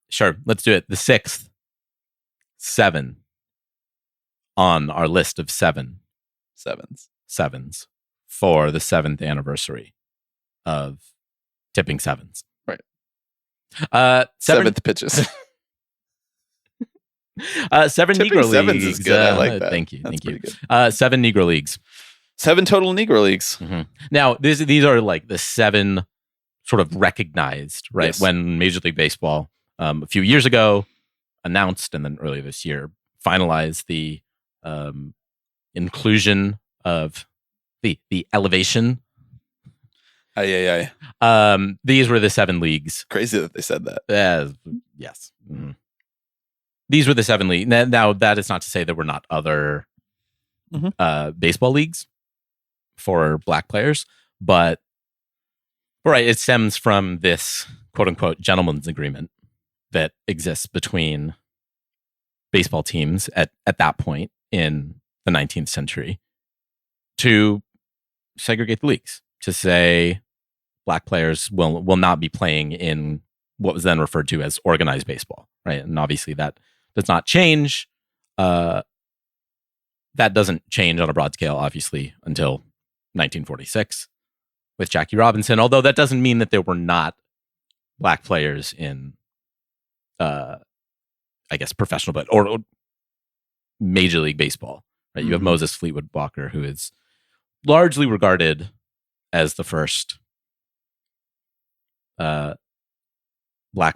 Sure, let's do it. The 6th, 7 on our list of sevens for the 7th anniversary of tipping sevens. Right. Seventh pitches. 7 Tipping Negro sevens leagues. is good. I like that. Thank you. That's Thank you. pretty good. 7 Negro leagues. 7 total Negro leagues. Mm-hmm. Now, these are like the 7 sort of recognized, right? Yes. When Major League Baseball a few years ago announced, and then earlier this year finalized the inclusion of the elevation. Aye. These were the 7 leagues. Crazy that they said that. Yes. Mm-hmm. These were the 7 leagues. Now, that is not to say there were not other baseball leagues for Black players, but right, it stems from this quote unquote gentleman's agreement that exists between baseball teams at that point in the 19th century to segregate the leagues, to say Black players will not be playing in what was then referred to as organized baseball, right? And obviously that does not change. That doesn't change on a broad scale, obviously, until 1946 with Jackie Robinson, although that doesn't mean that there were not Black players in, I guess, professional, or Major League Baseball, right? You have Moses Fleetwood Walker, who is largely regarded as the first Black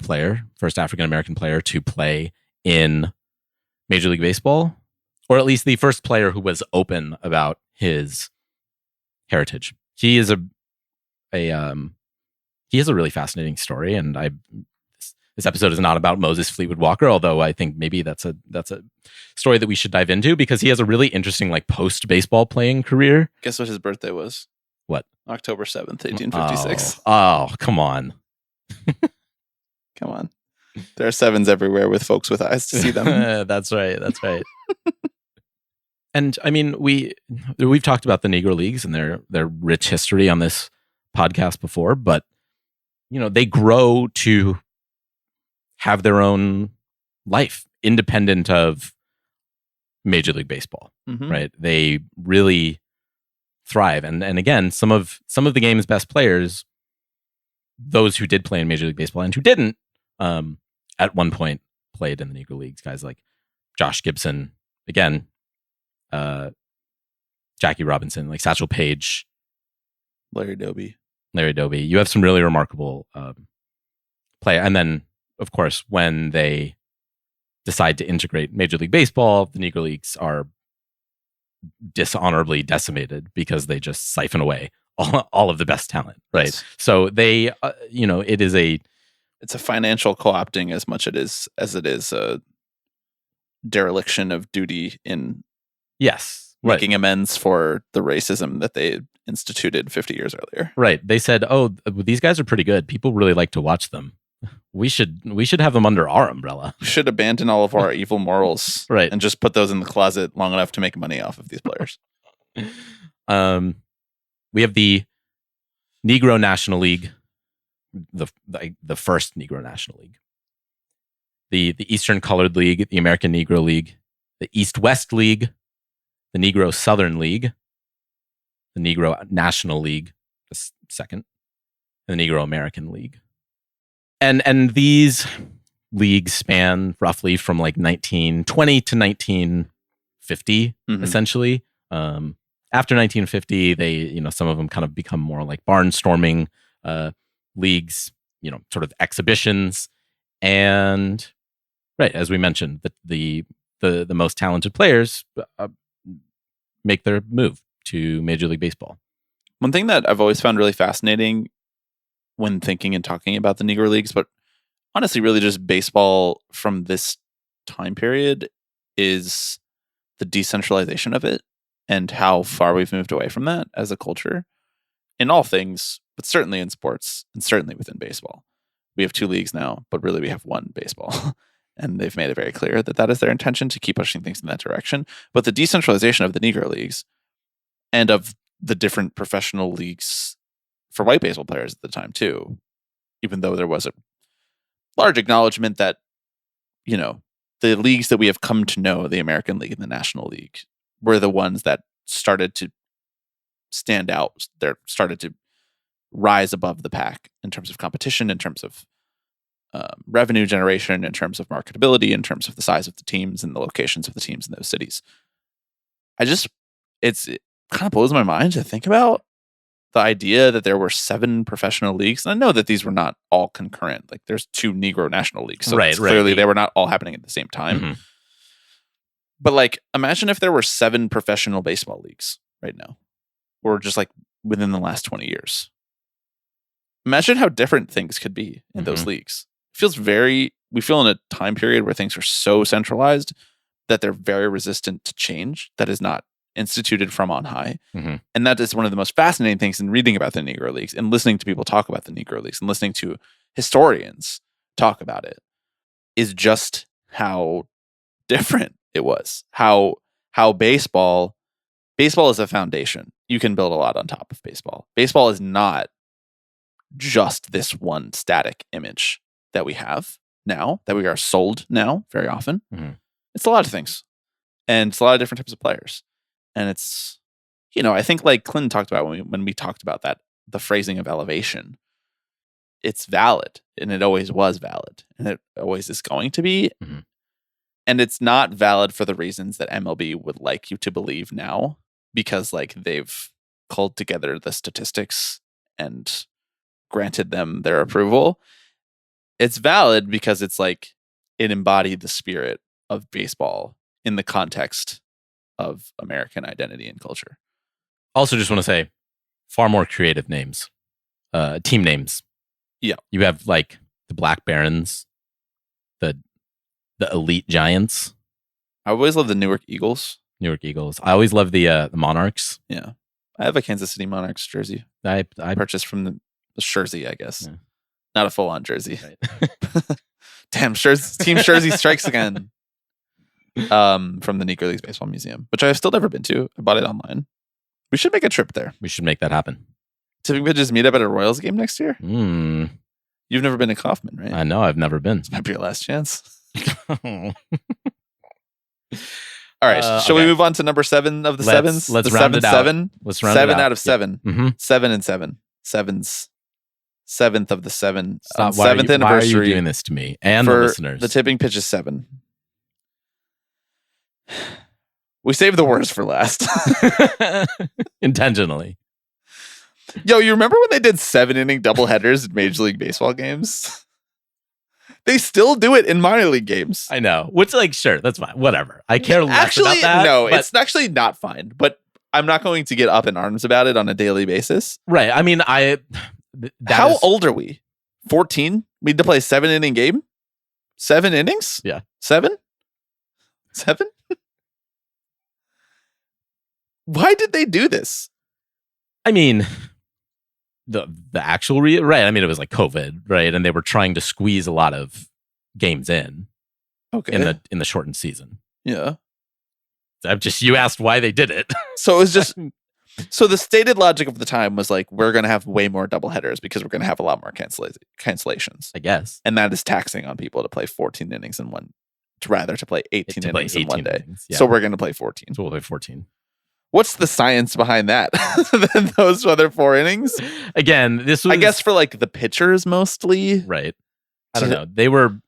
player, first African-American player to play in Major League Baseball, or at least the first player who was open about his heritage. He is he has a really fascinating story, and this episode is not about Moses Fleetwood Walker, although I think maybe that's a story that we should dive into, because he has a really interesting like post baseball playing career. Guess what his birthday was? What? October 7th, 1856. Oh, come on. Come on. There are 7s everywhere with folks with eyes to see them. That's right. And I mean, we've talked about the Negro Leagues and their rich history on this podcast before, but they grow to have their own life independent of Major League Baseball, right? They really thrive, and again, some of the game's best players, those who did play in Major League Baseball and who didn't, at one point played in the Negro Leagues. Guys like Josh Gibson, again, Jackie Robinson, like Satchel Paige, Larry Doby. You have some really remarkable play. And then, of course, when they decide to integrate Major League Baseball, the Negro Leagues are dishonorably decimated because they just siphon away all of the best talent, right? Yes. So they, it's a financial co-opting as much as it is a dereliction of duty in making amends for the racism that they instituted 50 years earlier. Right. They said, "Oh, these guys are pretty good. People really like to watch them. We should have them under our umbrella. We should abandon all of our evil morals, right, and just put those in the closet long enough to make money off of these players." We have the Negro National League, the first Negro National League, the Eastern Colored League, the American Negro League, the East West League, the Negro Southern League, the Negro National League, the second, and the Negro American League. And these leagues span roughly from like 1920 to 1950, essentially. After 1950, they, some of them kind of become more like barnstorming leagues, sort of exhibitions. And right, as we mentioned, the most talented players make their move to Major League Baseball. One thing that I've always found really fascinating when thinking and talking about the Negro Leagues, but honestly really just baseball from this time period, is the decentralization of it and how far we've moved away from that as a culture in all things, but certainly in sports and certainly within baseball. We have 2 leagues now, but really we have 1 baseball. And they've made it very clear that that is their intention, to keep pushing things in that direction. But the decentralization of the Negro Leagues and of the different professional leagues for white baseball players at the time too, even though there was large acknowledgement that, you know, the leagues that we have come to know, the American League and the National League, were the ones that started to stand out. They started to rise above the pack in terms of competition, in terms of revenue generation, in terms of marketability, in terms of the size of the teams and the locations of the teams in those cities. It kind of blows my mind to think about the idea that there were 7 professional leagues. And I know that these were not all concurrent. Like there's 2 Negro National Leagues. So clearly they were not all happening at the same time. Mm-hmm. But like, imagine if there were 7 professional baseball leagues right now, or just like within the last 20 years. Imagine how different things could be in those leagues. We feel in a time period where things are so centralized that they're very resistant to change that is not instituted from on high. Mm-hmm. And that is one of the most fascinating things in reading about the Negro Leagues and listening to people talk about the Negro Leagues and listening to historians talk about it, is just how different it was. How baseball is a foundation. You can build a lot on top of baseball. Baseball is not just this one static image that we have now, that we are sold now very often. Mm-hmm. It's a lot of things. And it's a lot of different types of players. And it's, you know, I think like Clinton talked about when we talked about that, the phrasing of elevation, it's valid, and it always was valid, and it always is going to be. Mm-hmm. And it's not valid for the reasons that MLB would like you to believe now, because like they've culled together the statistics and granted them their approval. It's valid because it's like it embodied the spirit of baseball in the context of American identity and culture. Also, just want to say, far more creative names, team names. Yeah, you have like the Black Barons, the Elite Giants. I always love the Newark Eagles. I always love the Monarchs. Yeah, I have a Kansas City Monarchs jersey. I purchased from the jersey, I guess. Yeah. Not a full-on jersey. Right. Damn, Team Jersey strikes again. From the Negro Leagues Baseball Museum, which I've still never been to. I bought it online. We should make a trip there. We should make that happen. Tipping Pitches meet up at a Royals game next year? Mm. You've never been to Kaufman, right? I know, I've never been. This might be your last chance. All right, shall okay. we move on to number 7 of the sevens? Let's the round it out. 7. Let's round 7 it out. out of 7. Yeah. Mm-hmm. 7 and 7. 7th of the 7. Stop. 7th anniversary. Why are you doing this to me and the for listeners? The Tipping Pitches 7. We saved the worst for last. Intentionally. Yo, you remember when they did 7-inning doubleheaders in Major League Baseball games? They still do it in minor league games. I know. Which, like, sure, that's fine. Whatever. I care less about that. No, it's actually not fine. But I'm not going to get up in arms about it on a daily basis. Right. I mean, How old are we? 14? We had to play a 7-inning game? 7 innings? Yeah. 7? Why did they do this? I mean, the actual right. I mean, it was like COVID, right? And they were trying to squeeze a lot of games in the shortened season. Yeah. You asked why they did it. So it was just so the stated logic of the time was like, we're going to have way more doubleheaders because we're going to have a lot more cancellations. I guess. And that is taxing on people to play 14 innings in one, to play 18 innings in one day. Innings, yeah. So we're going to play 14. So we'll play 14. What's the science behind that? Than those other 4 innings? Again, this was, I guess, for like the pitchers mostly. Right. I don't know. They were.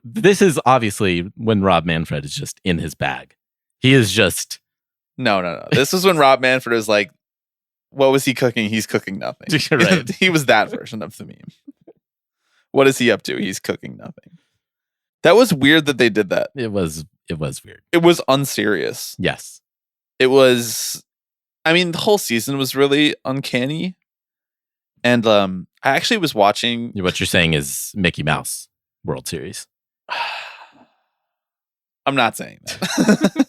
This is obviously when Rob Manfred is just in his bag. He is just. No. This was when Rob Manfred was like, what was he cooking? He's cooking nothing. Right. He was that version of the meme. What is he up to? He's cooking nothing. That was weird that they did that. It was weird. It was unserious. Yes. It was, I mean, the whole season was really uncanny. And I actually was watching. What you're saying is Mickey Mouse World Series. I'm not saying that.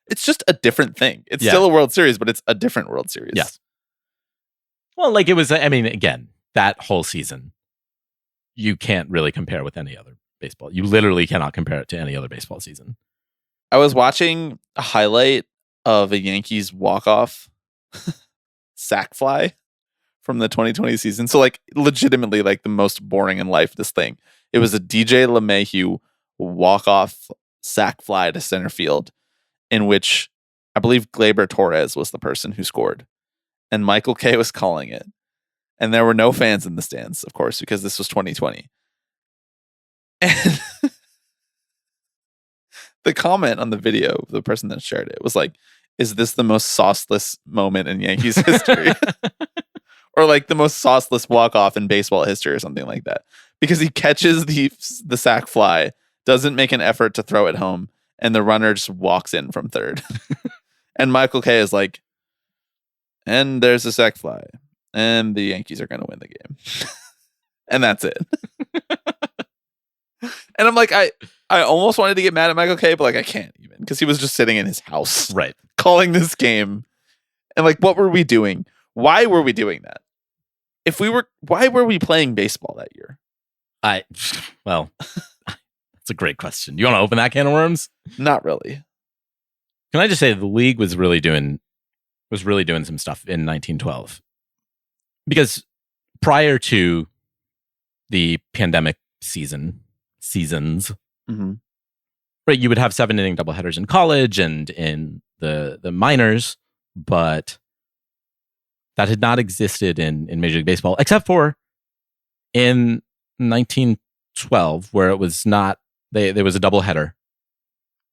It's just a different thing. It's still a World Series, but it's a different World Series. Yes. Well, like it was, I mean, again, that whole season, you can't really compare with any other baseball. You literally cannot compare it to any other baseball season. I was watching a highlight of a Yankees walk-off sac fly from the 2020 season. So like legitimately like the most boring in life, this thing. It was a DJ LeMahieu walk-off sack fly to center field in which I believe Gleyber Torres was the person who scored. And Michael Kay was calling it. And there were no fans in the stands, of course, because this was 2020. And the comment on the video, the person that shared it, was like, is this the most sauceless moment in Yankees history? Or like the most sauceless walk-off in baseball history or something like that. Because he catches the sack fly, doesn't make an effort to throw it home, and the runner just walks in from third. And Michael Kay is like, and there's a sack fly, and the Yankees are going to win the game. And that's it. And I'm like, I almost wanted to get mad at Michael Kay, but like I can't even, because he was just sitting in his house, Right. calling this game. And like, what were we doing? Why were we doing that? Why were we playing baseball that year? Well, that's a great question. You want to open that can of worms? Not really. Can I just say the league was really doing some stuff in 1912, because prior to the pandemic seasons, Mm-hmm. right, you would have 7-inning doubleheaders in college and in the minors, but that had not existed in Major League Baseball, except for in 1912, where it was not, there was a doubleheader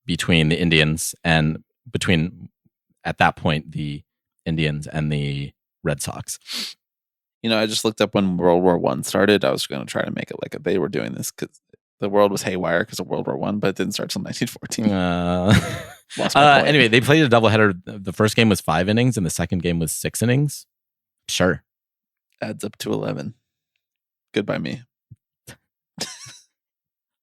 between the Indians and at that point, the Indians and the Red Sox. You know, I just looked up when World War I started. I was going to try to make it like they were doing this because the world was haywire because of World War I, but it didn't start till 1914. Lost my point. Anyway, they played a doubleheader. The first game was 5 innings and the second game was 6 innings. Sure. Adds up to 11. Goodbye me.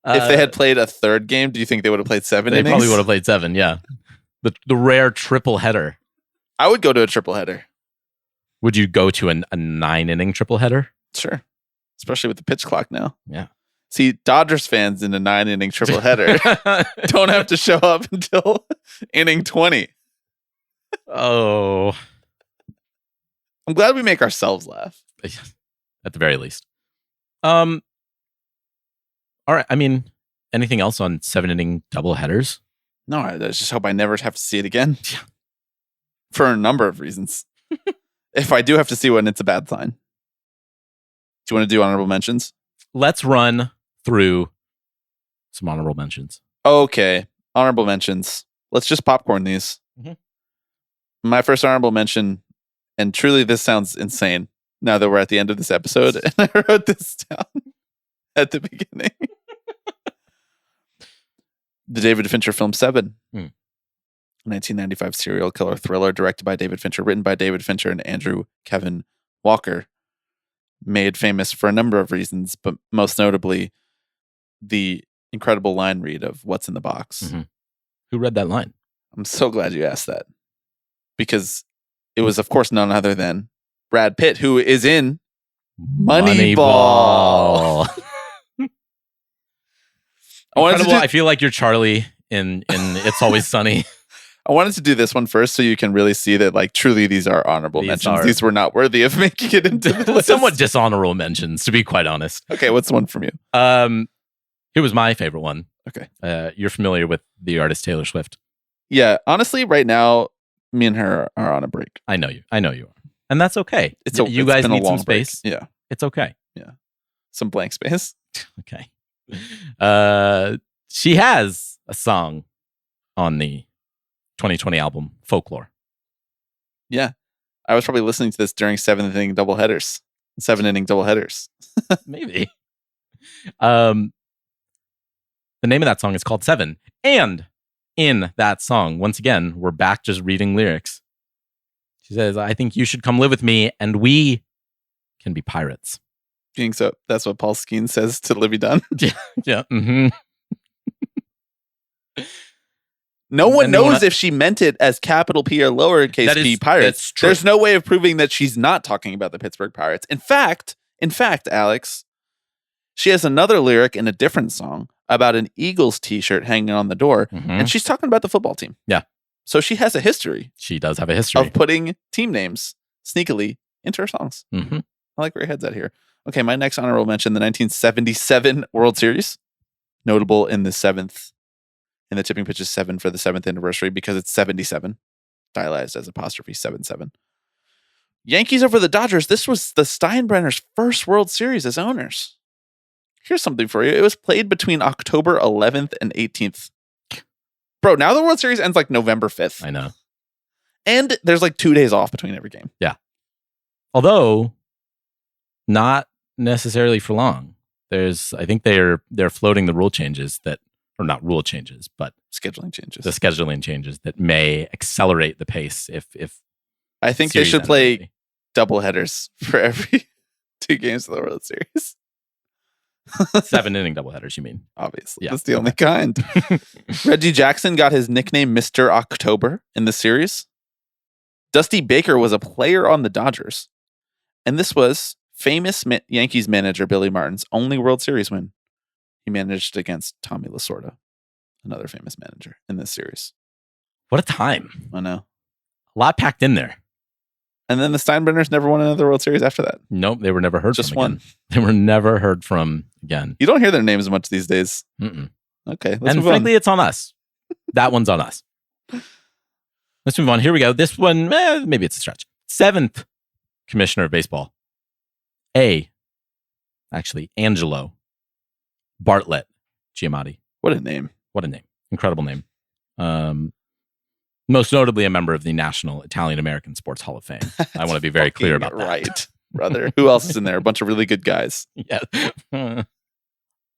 If they had played a third game, do you think they would have played 7 innings? They probably would have played 7, yeah. The rare triple header. I would go to a triple header. Would you go to a 9-inning triple header? Sure. Especially with the pitch clock now. Yeah. See, Dodgers fans in a 9-inning triple header don't have to show up until inning 20. Oh. I'm glad we make ourselves laugh. At the very least. All right. I mean, anything else on 7-inning double headers? No, I just hope I never have to see it again. For a number of reasons. If I do have to see one, it's a bad sign. Do you want to do honorable mentions? Let's run through some honorable mentions. Okay. Honorable mentions. Let's just popcorn these. Mm-hmm. My first honorable mention, and truly this sounds insane now that we're at the end of this episode, and I wrote this down at the beginning. The David Fincher film Seven. 1995 serial killer thriller directed by David Fincher, written by David Fincher and Andrew Kevin Walker. Made famous for a number of reasons, but most notably the incredible line read of "What's in the box?" Mm-hmm. Who read that line? I'm so glad you asked that, because it was, of course, none other than Brad Pitt, who is in Moneyball. I feel like you're Charlie in It's Always Sunny. I wanted to do this one first so you can really see that, like, truly these are honorable mentions. These were not worthy of making it into the list. Somewhat dishonorable mentions, to be quite honest. Okay, what's the one from you? Here was my favorite one. Okay. You're familiar with the artist Taylor Swift. Yeah, honestly, right now, me and her are on a break. I know you are. And that's okay. You guys need some space. Break. Yeah. It's okay. Yeah. Some blank space. Okay. She has a song on the 2020 album Folklore. Yeah. I was probably listening to this during 7-inning doubleheaders. Maybe. The name of that song is called Seven. And in that song, once again, we're back just reading lyrics. She says, I think you should come live with me and we can be pirates. Being so, that's what Paul Skeen says to Livy Dunn. Yeah. Mm-hmm. No one knows if she meant it as capital P or lowercase p Pirates. There's no way of proving that she's not talking about the Pittsburgh Pirates. In fact, Alex, she has another lyric in a different song about an Eagles t-shirt hanging on the door, and she's talking about the football team. Yeah. So she has a history. She does have a history of putting team names sneakily into our songs. Mm-hmm. I like where your head's at here. Okay, my next honorable mention, the 1977 World Series. Notable in the Tipping Pitches 7 for the 7th anniversary because it's 77. Stylized as apostrophe 77. Yankees over the Dodgers. This was the Steinbrenners' first World Series as owners. Here's something for you. It was played between October 11th and 18th. Bro, now the World Series ends like November 5th. I know. And there's like 2 days off between every game. Although not necessarily for long. I think they're floating the rule changes that, or not rule changes, but Scheduling changes. the scheduling changes that may accelerate the pace if I think they series should ends play early. double headers for every 2 games of the World Series. 7-inning doubleheaders, you mean? Obviously. Yeah. That's the only kind. Reggie Jackson got his nickname Mr. October in the series. Dusty Baker was a player on the Dodgers. And this was famous Yankees manager Billy Martin's only World Series win. He managed against Tommy Lasorda, another famous manager in this series. What a time. I know. A lot packed in there. And then the Steinbrenners never won another World Series after that. Nope, they were never heard Just from one. again. They were never heard from again. You don't hear their names much these days. Mm-mm. Okay, let's And move frankly, on. it's on us. That one's on us. Let's move on. Here we go. This one, maybe it's a stretch. 7th commissioner of baseball. Angelo Bartlett Giamatti. What a name. What a name. Incredible name. Most notably a member of the National Italian American Sports Hall of Fame. I want to be very clear about that. Right, brother. Who else is in there? A bunch of really good guys. Yeah.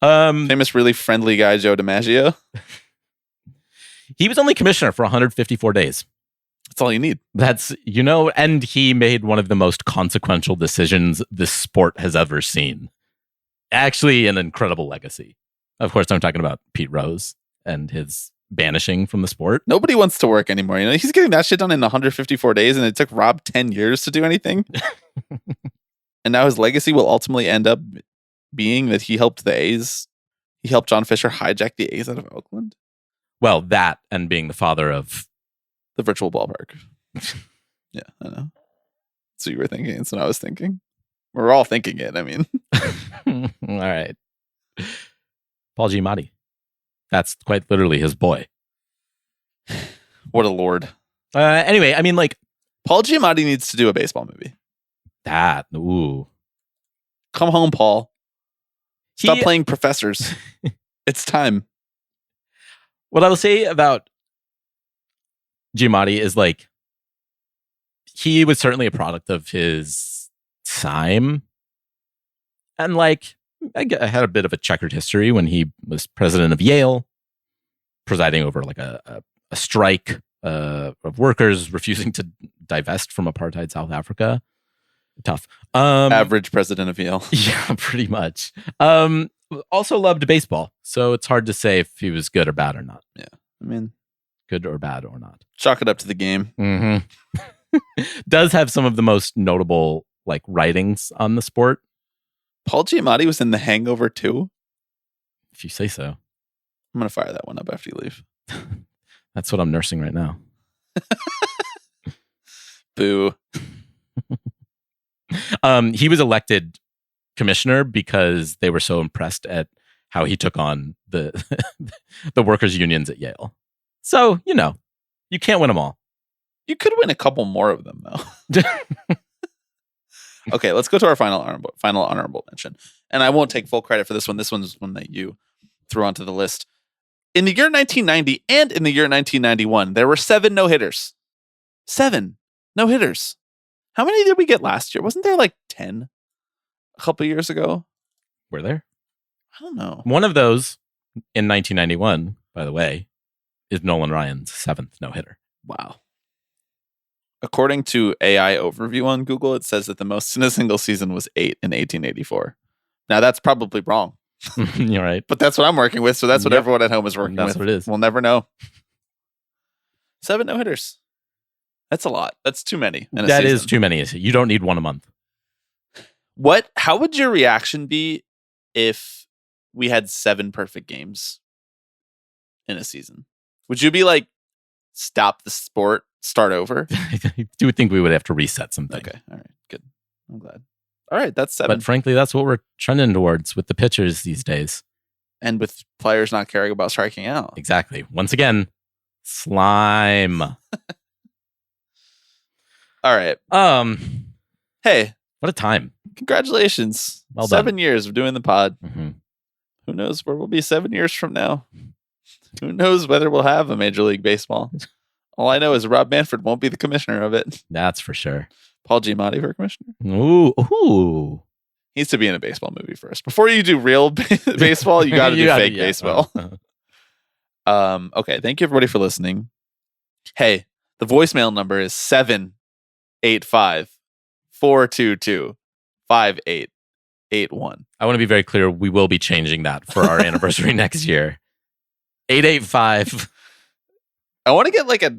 Famous, really friendly guy, Joe DiMaggio. He was only commissioner for 154 days. That's all you need. That's, and he made one of the most consequential decisions this sport has ever seen. Actually, an incredible legacy. Of course, I'm talking about Pete Rose and his banishing from the sport. Nobody wants to work anymore. He's getting that shit done in 154 days, and it took Rob 10 years to do anything. And now his legacy will ultimately end up being that he helped the A's. He helped John Fisher hijack the A's out of Oakland. Well, that and being the father of the virtual ballpark. Yeah, I know. So you were thinking. It's what I was thinking. We're all thinking it. I mean, all right. Paul Giamatti. That's quite literally his boy. What a lord. Anyway, I mean, Paul Giamatti needs to do a baseball movie. That. Ooh. Come home, Paul. Stop playing professors. It's time. What I will say about Giamatti is he was certainly a product of his time. And I had a bit of a checkered history when he was president of Yale, presiding over a strike of workers refusing to divest from apartheid South Africa. Tough. Average president of Yale. Yeah, pretty much. Also loved baseball, so it's hard to say if he was good or bad or not. Yeah, I mean, good or bad or not. Chalk it up to the game. Mm-hmm. Does have some of the most notable writings on the sport. Paul Giamatti was in The Hangover too. If you say so. I'm gonna fire that one up after you leave. That's what I'm nursing right now. Boo. He was elected commissioner because they were so impressed at how he took on the the workers' unions at Yale. So, you can't win them all. You could win a couple more of them, though. Okay, let's go to our final honorable mention. And I won't take full credit for this one. This one's one that you threw onto the list. In the year 1990 and in the year 1991, there were 7 no-hitters. 7 no-hitters. How many did we get last year? Wasn't there 10 a couple years ago? Were there? I don't know. One of those in 1991, by the way, is Nolan Ryan's 7th no-hitter. Wow. According to AI Overview on Google, it says that the most in a single season was 8 in 1884. Now, that's probably wrong. You're right. But that's what I'm working with, so that's what everyone at home is working with. That's what it is. We'll never know. 7 no-hitters. That's a lot. That's too many. That is too many. You don't need one a month. How would your reaction be if we had 7 perfect games in a season? Would you be stop the sport, start over? I do think we would have to reset some things. Okay. All right. Good. I'm glad. All right, that's 7. But frankly, that's what we're trending towards with the pitchers these days. And with players not caring about striking out. Exactly. Once again, slime. All right. Hey, what a time. Congratulations. Well done. 7 years of doing the pod. Mm-hmm. Who knows where we'll be 7 years from now? Who knows whether we'll have a Major League Baseball? All I know is Rob Manfred won't be the commissioner of it. That's for sure. Paul Giamatti for commissioner. Ooh. He needs to be in a baseball movie first. Before you do real baseball, you got to do fake baseball. Okay. Thank you everybody for listening. Hey, the voicemail number is 785-422-5881. I want to be very clear. We will be changing that for our anniversary next year. 885. I want to get like a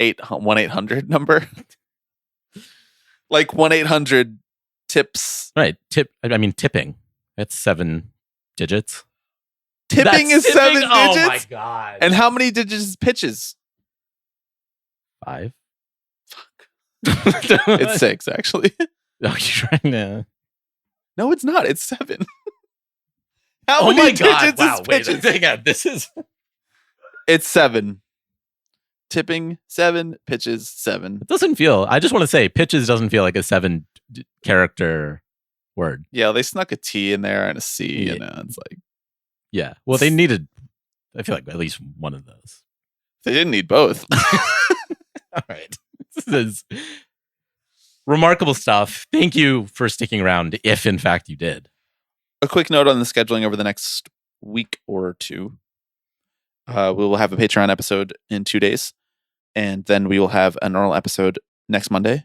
1-800 number. Like 1-800 tips. Right. Tipping. That's 7 digits. Tipping is 7 digits? Oh my God. And how many digits is pitches? 5. Fuck. It's 6, actually. Oh, you're trying to... No, it's not. It's 7. How many digits is pitches? Wait, hang on. This is... It's 7. Tipping 7, pitches 7. It doesn't feel... I just want to say, pitches doesn't feel like a 7-character word. Yeah, they snuck a T in there and a C, and it's like... Yeah. Well, they needed, I feel like, at least one of those. They didn't need both. All right. This is remarkable stuff. Thank you for sticking around, if in fact you did. A quick note on the scheduling over the next week or two. We will have a Patreon episode in 2 days, and then we will have a normal episode next Monday.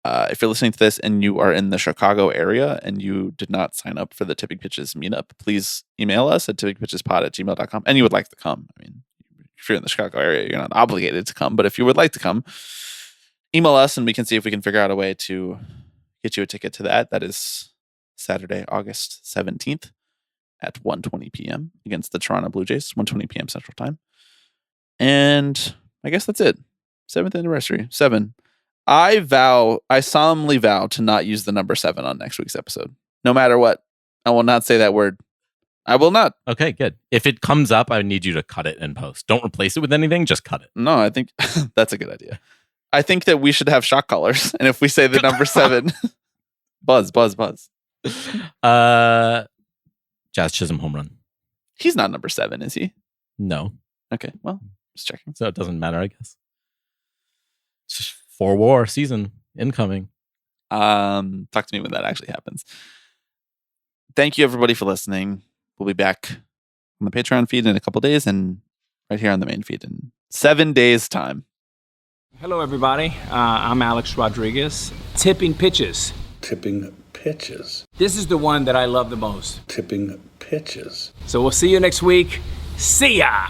If you're listening to this and you are in the Chicago area and you did not sign up for the Tipping Pitches meetup, please email us at tippingpitchespod@gmail.com. And you would like to come. I mean, if you're in the Chicago area, you're not obligated to come. But if you would like to come, email us and we can see if we can figure out a way to get you a ticket to that. That is Saturday, August 17th at 1:20 p.m. against the Toronto Blue Jays, 1:20 p.m. Central Time. And I guess that's it. 7th anniversary. 7. I solemnly vow to not use the number 7 on next week's episode. No matter what. I will not say that word. I will not. Okay, good. If it comes up, I need you to cut it in post. Don't replace it with anything, just cut it. No, I think that's a good idea. I think that we should have shot callers. And if we say the number 7, buzz. Jazz Chisholm home run. He's not number 7, is he? No. Okay, well, just checking. So it doesn't matter, I guess. It's just 4 war season incoming. Talk to me when that actually happens. Thank you everybody for listening. We'll be back on the Patreon feed in a couple days and right here on the main feed in 7 days time. Hello everybody. I'm Alex Rodriguez. Tipping Pitches. Tipping Pitches. This is the one that I love the most. Tipping Pitches. So we'll see you next week. See ya!